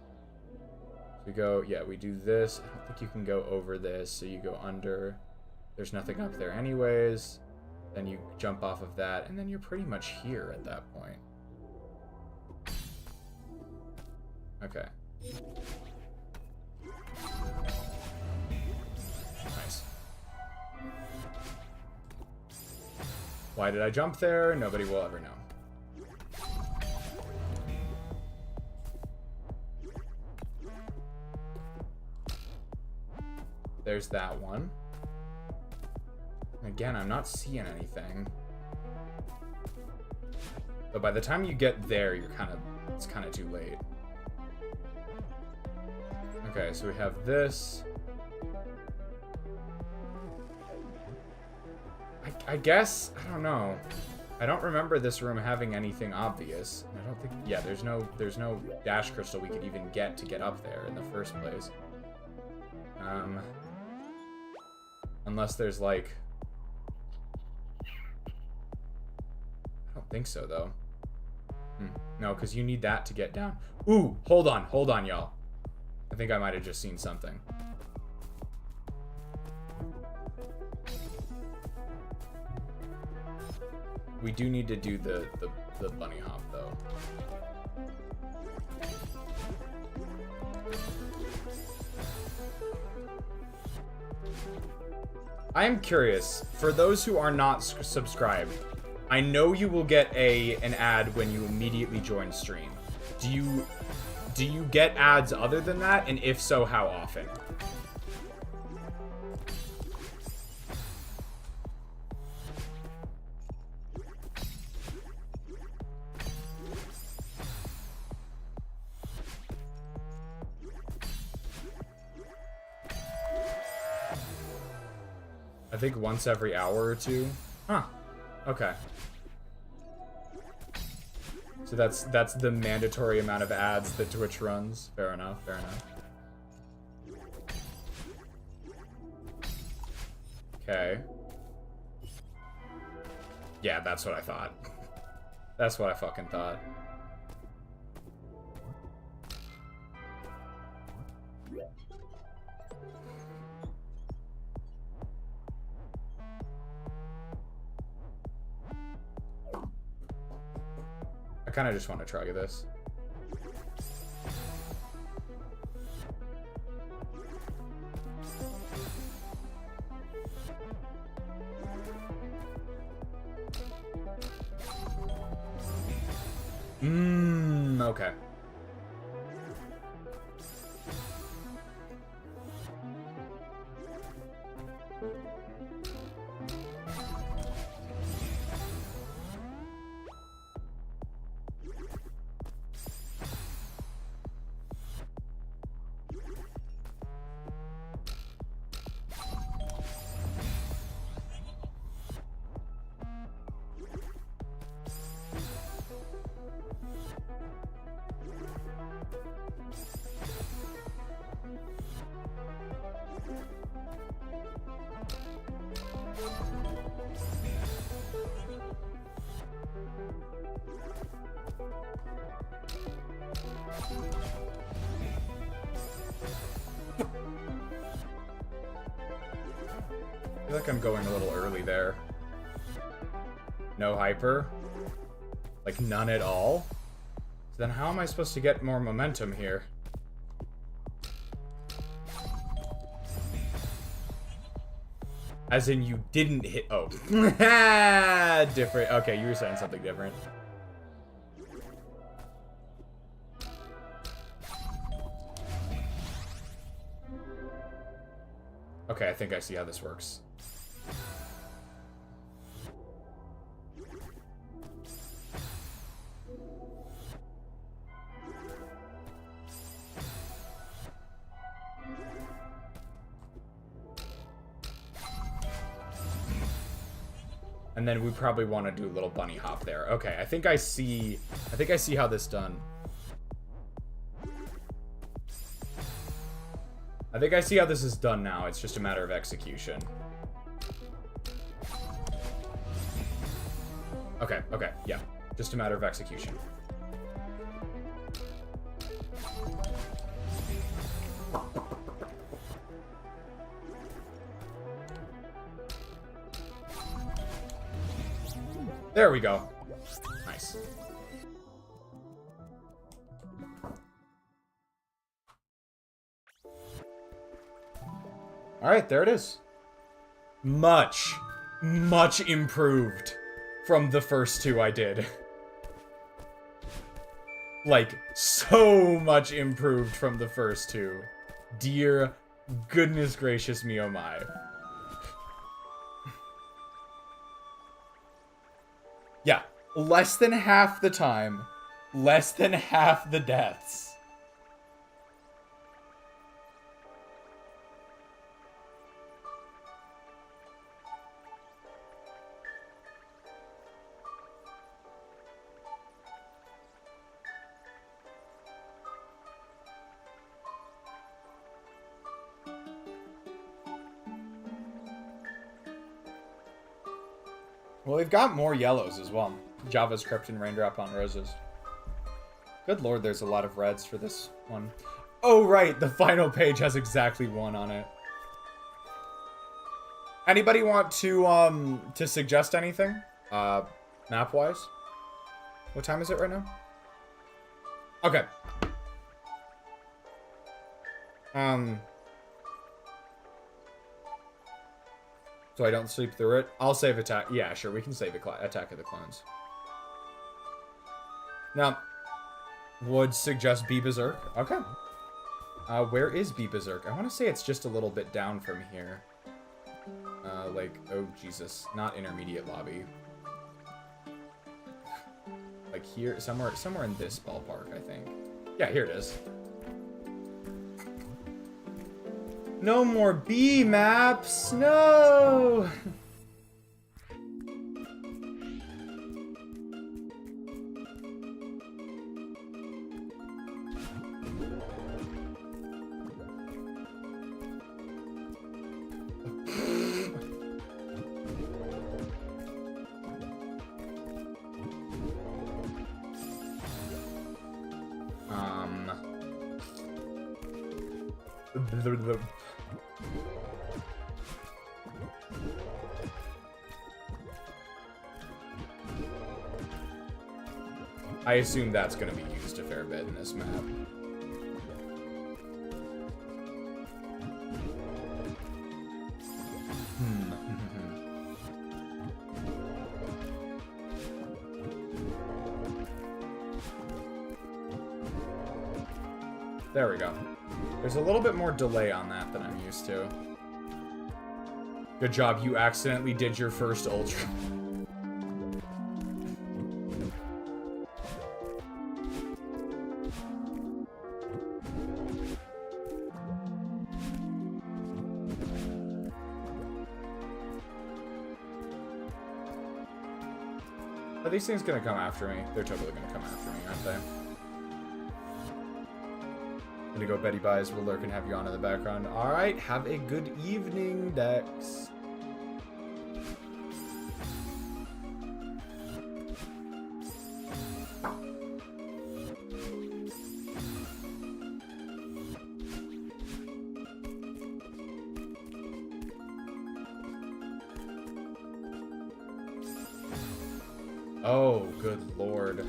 We go, yeah, we do this. I don't think you can go over this, so you go under. There's nothing up there anyways. Then you jump off of that, and then you're pretty much here at that point. Okay. Nice. Why did I jump there? Nobody will ever know. there's that one. Again, I'm not seeing anything. But by the time you get there, it's kind of too late. Okay, so we have this. I guess, I don't know. I don't remember this room having anything obvious. I don't think, yeah, there's no dash crystal we could even get to get up there in the first place. Unless there's like, I don't think so though. No, because you need that to get down. Ooh, hold on, y'all. I think I might have just seen something. We do need to do the bunny hop, though. I am curious, for those who are not subscribed, I know you will get an ad when you immediately join stream. Do you get ads other than that? And if so, how often? I think once every hour or two. Huh. Okay. So that's the mandatory amount of ads that Twitch runs. Fair enough, fair enough. Okay. Yeah, that's what I thought. That's what I fucking thought. I kind of just want to try this. Okay. I feel like I'm going a little early there. No hyper? Like none at all? So then how am I supposed to get more momentum here? As in you didn't hit, oh. Different, okay, you were saying something different. Okay, I think I see how this works. And then we probably want to do a little bunny hop there. Okay, I think I see how this done. I think I see how this is done now. It's just a matter of execution. Okay, okay, yeah. Just a matter of execution. There we go. Nice. Alright, there it is. Much improved from the first two I did. Like, so much improved from the first two. Dear Goodness gracious me, oh my. Yeah, less than half the time, less than half the deaths. Well, we've got more yellows as well. JavaScript and raindrop on roses. Good lord, there's a lot of reds for this one. Oh, right, the final page has exactly one on it. Anybody want to suggest anything? Map-wise? What time is it right now? Okay. So I don't sleep through it. I'll save attack. Yeah, sure, we can save Attack of the Clones. Now, would suggest Be Berserk. Okay. Where is Be Berserk? I want to say it's just a little bit down from here. Like, oh Jesus, not intermediate lobby. Like here, somewhere in this ballpark, I think. Yeah, here it is. No more B maps, no! I assume that's going to be used a fair bit in this map. There we go. There's a little bit more delay on that than I'm used to. Good job, you accidentally did your first ultra. Are these things gonna come after me? They're totally gonna come after me, aren't they? Gonna go Betty Buys will lurk and have you on in the background. Alright, have a good evening, Dex. Oh, good lord.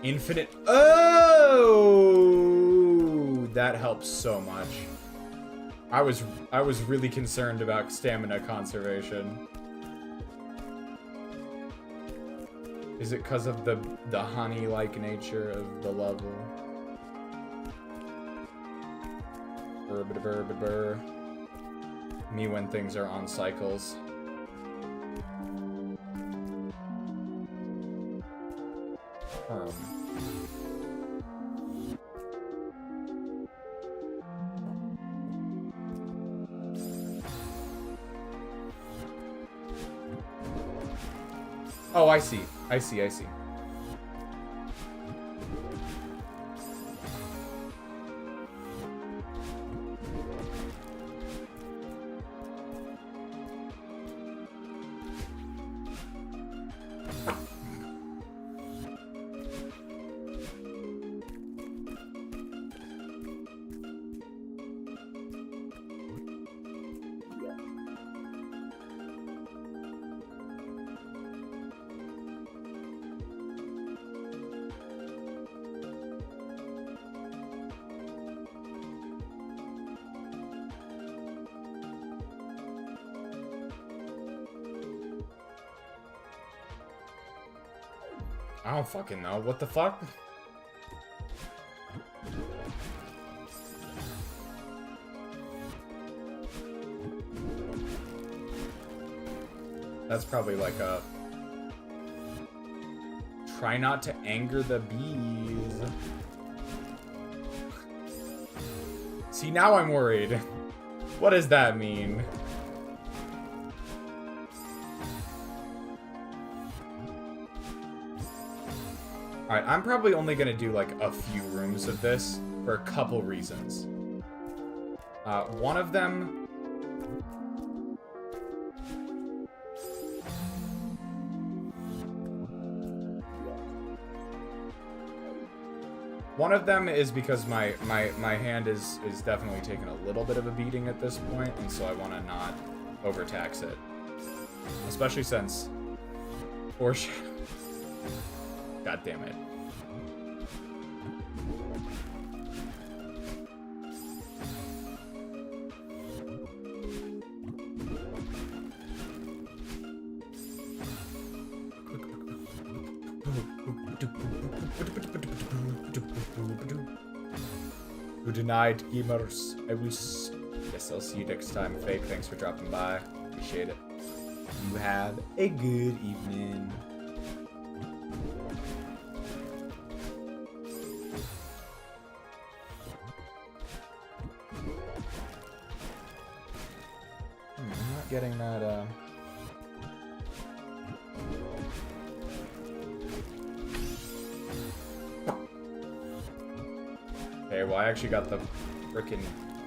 Infinite. Oh, that helps so much. I was really concerned about stamina conservation. Is it because of the honey-like nature of the level? Burr, burr, burr, burr. Me when things are on cycles. Oh, I see. I see, I see. I don't fucking know. What the fuck? That's probably like a... Try not to anger the bees. See, now I'm worried. What does that mean? Alright, I'm probably only gonna do like a few rooms of this for a couple reasons. One of them... One of them is because my hand is definitely taking a little bit of a beating at this point, and so I want to not overtax it. Especially since... Foreshadow. God damn it. Good night, gamers. I wish. Guess I'll see you next time. Fake, thanks for dropping by. Appreciate it. You have a good evening. I'm not getting that, Okay, well, I actually got the frickin'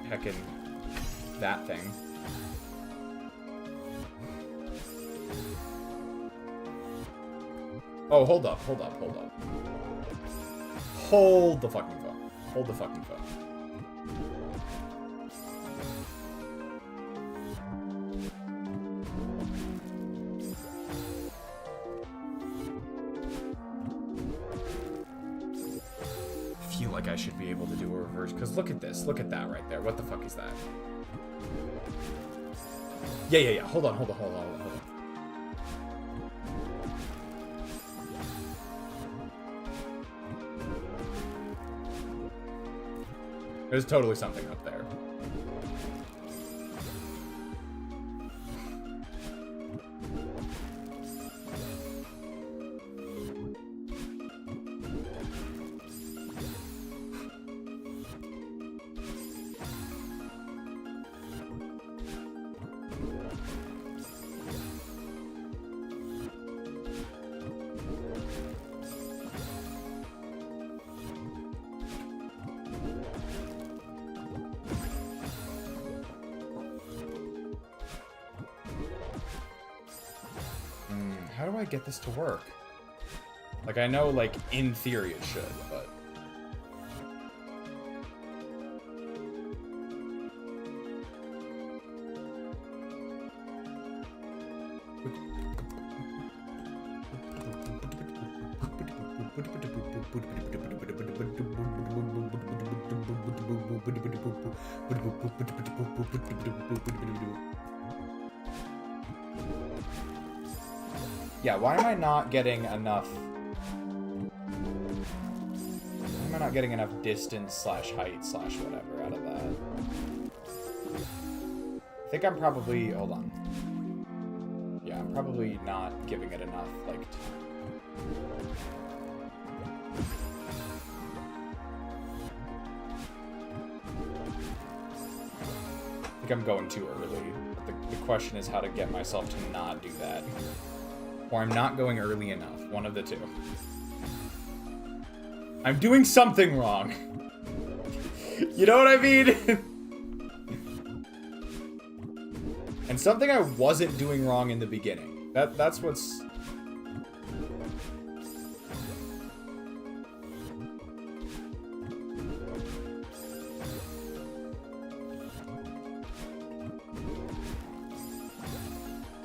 heckin' that thing. Oh, hold up. Hold the fucking phone. Hold the fucking phone. I feel like I should be able to do a reverse, because look at this. Look at that right there. What the fuck is that? Yeah. Hold on. There's totally something up there. How do I get this to work? Like, I know, like, in theory it should, but... Yeah, why am I not getting enough... Why am I not getting enough distance slash height slash whatever out of that? I think I'm probably... Hold on. Yeah, I'm probably not giving it enough, like... I think I'm going too early. But the question is how to get myself to not do that. Or I'm not going early enough. One of the two. I'm doing something wrong. You know what I mean? And something I wasn't doing wrong in the beginning. That's what's...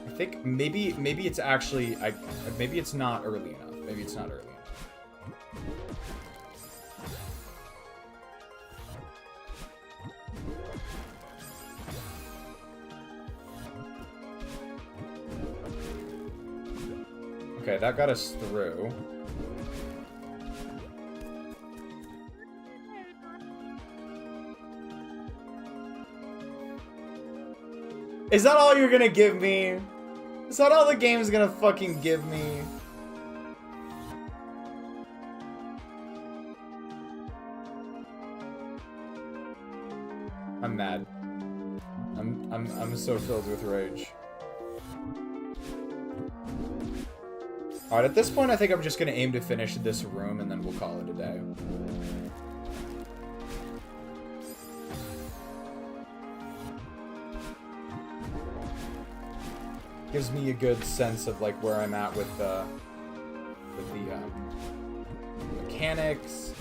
I think maybe it's actually maybe it's not early enough. Maybe it's not early enough. Okay, that got us through. Is that all you're gonna give me? Is that all the game's gonna fucking give me? I'm mad. I'm so filled with rage. Alright, at this point I think I'm just gonna aim to finish this room and then we'll call it a day. Gives me a good sense of like where I'm at with the mechanics.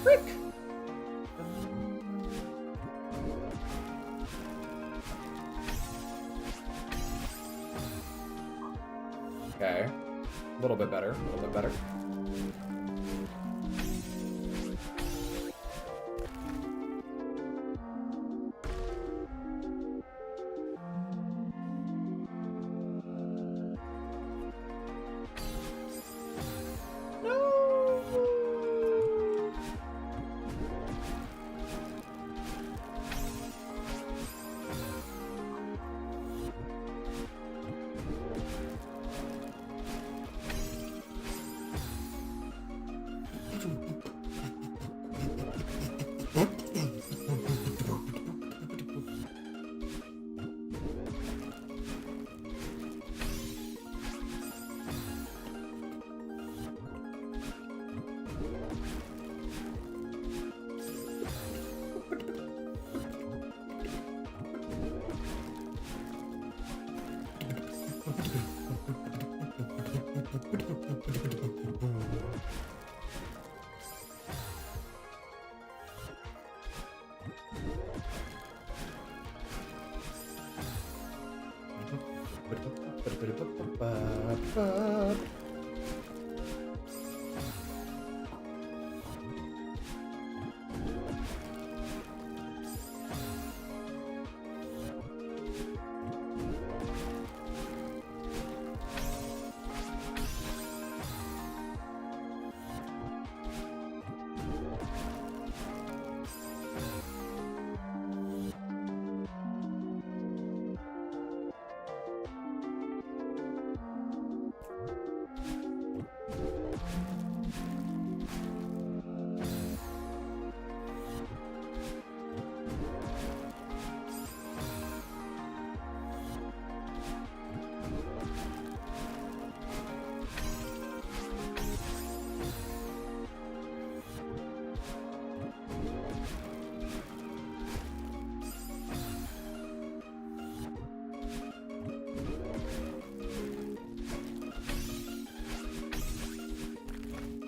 Frick! Okay. A little bit better. A little bit better.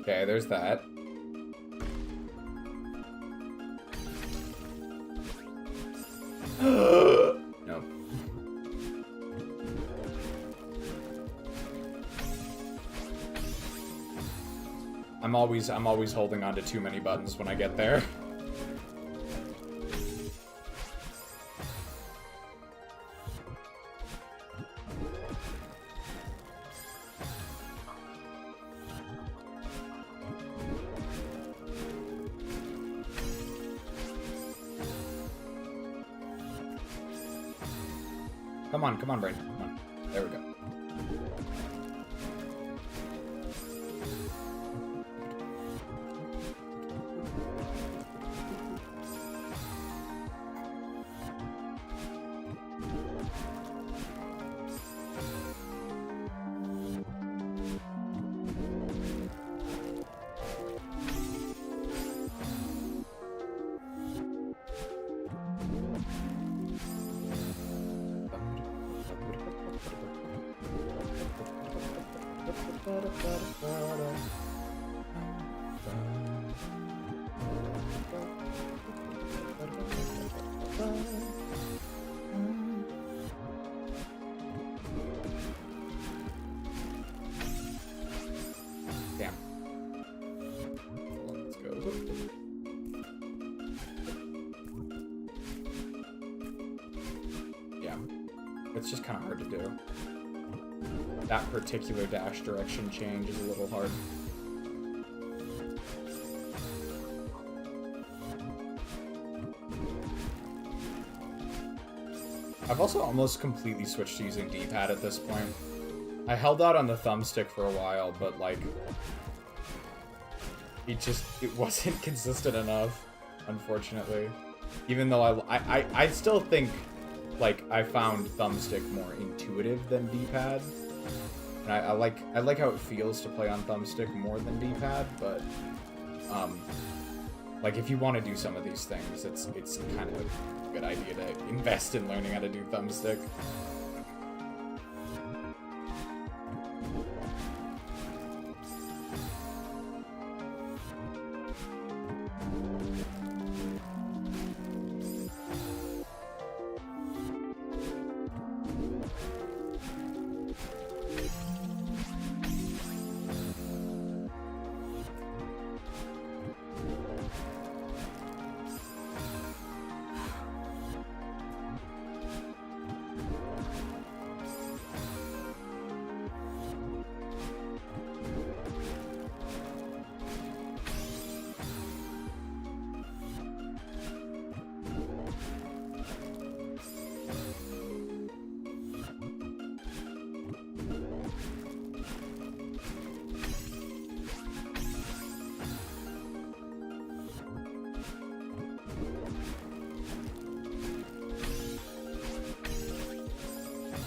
Okay, there's that. Nope. I'm always holding on to too many buttons when I get there. Come on, Brain. Come on. There we go. Damn. Let's go. Yeah. It's just kind of hard to do. That particular dash direction change is a little hard. I've also almost completely switched to using D-pad at this point. I held out on the thumbstick for a while, but like, it wasn't consistent enough, unfortunately. Even though I still think, like, I found thumbstick more intuitive than D-pad. And I like how it feels to play on thumbstick more than D-pad, but like if you want to do some of these things, it's kind of a good idea to invest in learning how to do thumbstick.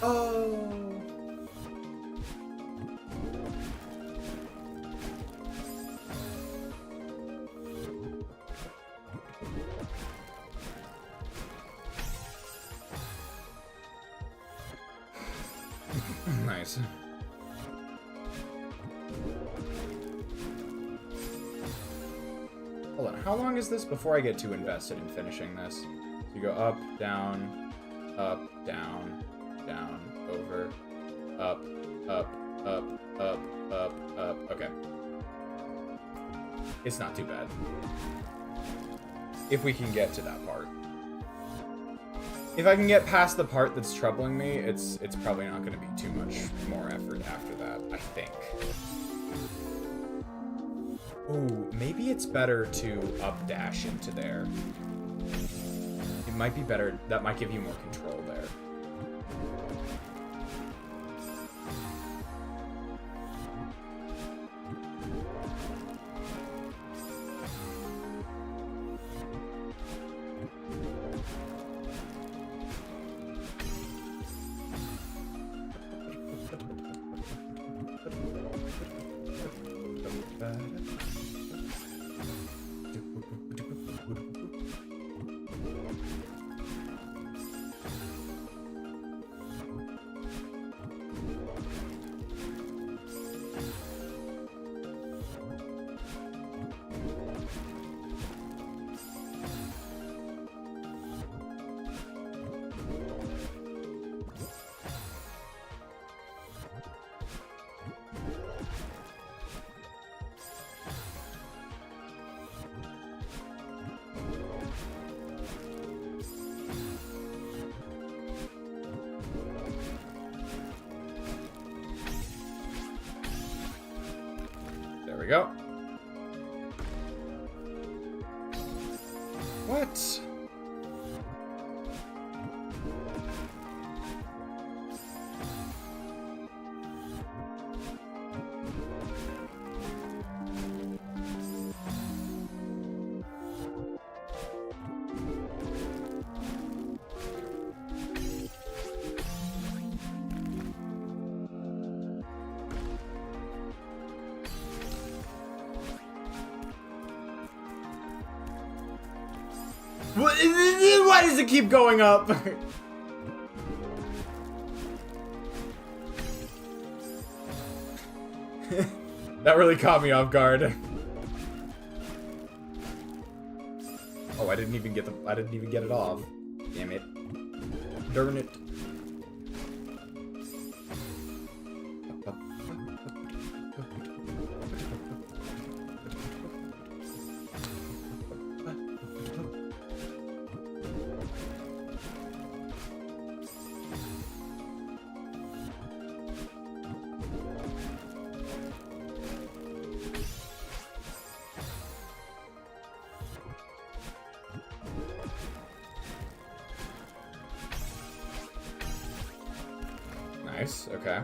Oh. Nice. Hold on, how long is this before I get too invested in finishing this? So you go up, down, down, over, up, up, up, up, up, up. Okay. It's not too bad. If we can get to that part. If I can get past the part that's troubling me, it's probably not going to be too much more effort after that, I think. Ooh, maybe it's better to up dash into there. It might be better. That might give you more control there. There we go. What? Why does it keep going up? That really caught me off guard. Oh, I didn't even get it off. Damn it. Darn it. Nice, okay.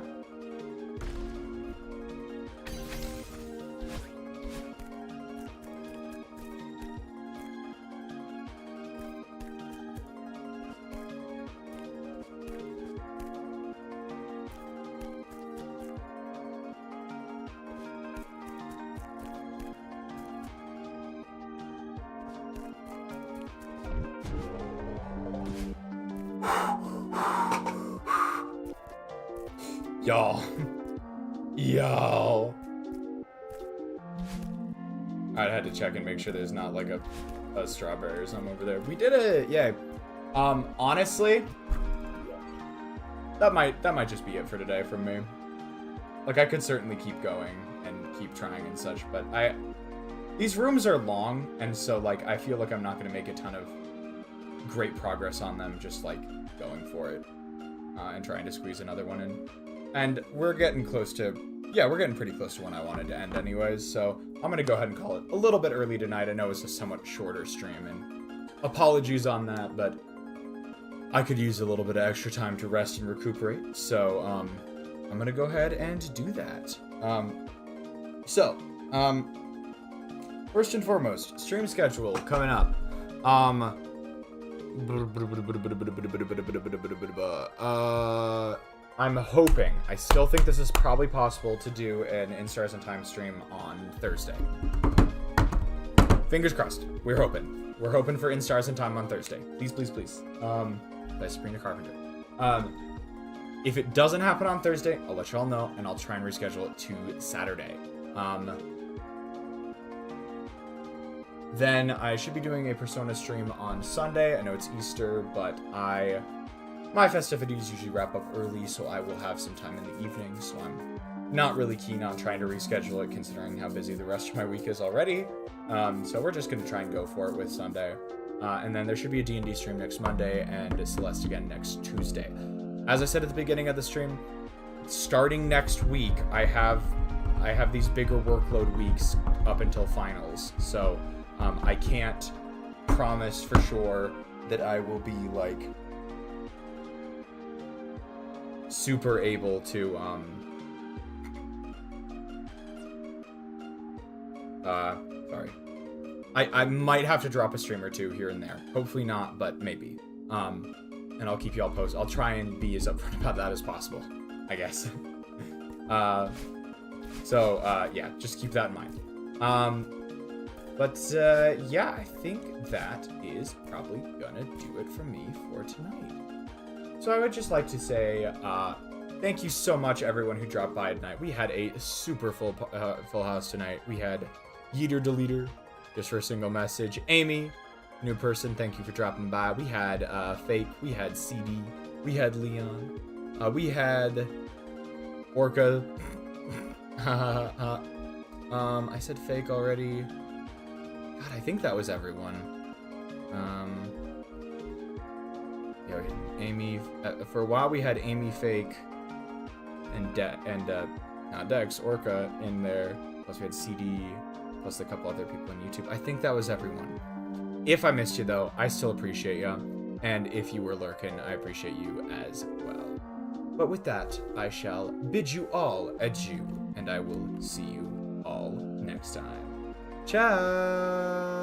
Y'all. Yo. I had to check and make sure there's not like a strawberry or something over there. We did it, yeah. Honestly, that might just be it for today from me. Like, I could certainly keep going and keep trying and such, but these rooms are long, and so like I feel like I'm not gonna make a ton of great progress on them just like going for it and trying to squeeze another one in. And we're getting close to, yeah, we're getting pretty close to when I wanted to end anyways, so I'm gonna go ahead and call it a little bit early tonight. I know it's a somewhat shorter stream, and apologies on that, but I could use a little bit of extra time to rest and recuperate, so I'm gonna go ahead and do that. First and foremost, stream schedule coming up. I'm hoping, I still think this is probably possible to do an In Stars and Time stream on Thursday. Fingers crossed. We're hoping. We're hoping for In Stars and Time on Thursday. Please, please, please. By Sabrina Carpenter. If it doesn't happen on Thursday, I'll let y'all know, and I'll try and reschedule it to Saturday. Then I should be doing a Persona stream on Sunday. I know it's Easter, but my festivities usually wrap up early, so I will have some time in the evening, so I'm not really keen on trying to reschedule it considering how busy the rest of my week is already. So we're just going to try and go for it with Sunday. And then there should be a D&D stream next Monday and Celeste again next Tuesday. As I said at the beginning of the stream, starting next week, I have these bigger workload weeks up until finals, so I can't promise for sure that I will be like super able to sorry. I might have to drop a stream or two here and there. Hopefully not, but maybe. And I'll keep y'all posted. I'll try and be as upfront about that as possible, I guess. Yeah, just keep that in mind. Yeah, I think that is probably gonna do it for me for tonight. So I would just like to say thank you so much, everyone who dropped by tonight. We had a super full house tonight. We had Yeeter Deleter, just for a single message. Amy, new person, thank you for dropping by. We had Fake, we had CD, we had Leon, we had Orca. I said Fake already. God, I think that was everyone. Yeah, Amy. For a while, we had Amy, Fake, and Dex, Orca in there. Plus, we had CD. Plus, a couple other people on YouTube. I think that was everyone. If I missed you, though, I still appreciate you. And if you were lurking, I appreciate you as well. But with that, I shall bid you all adieu, and I will see you all next time. Ciao!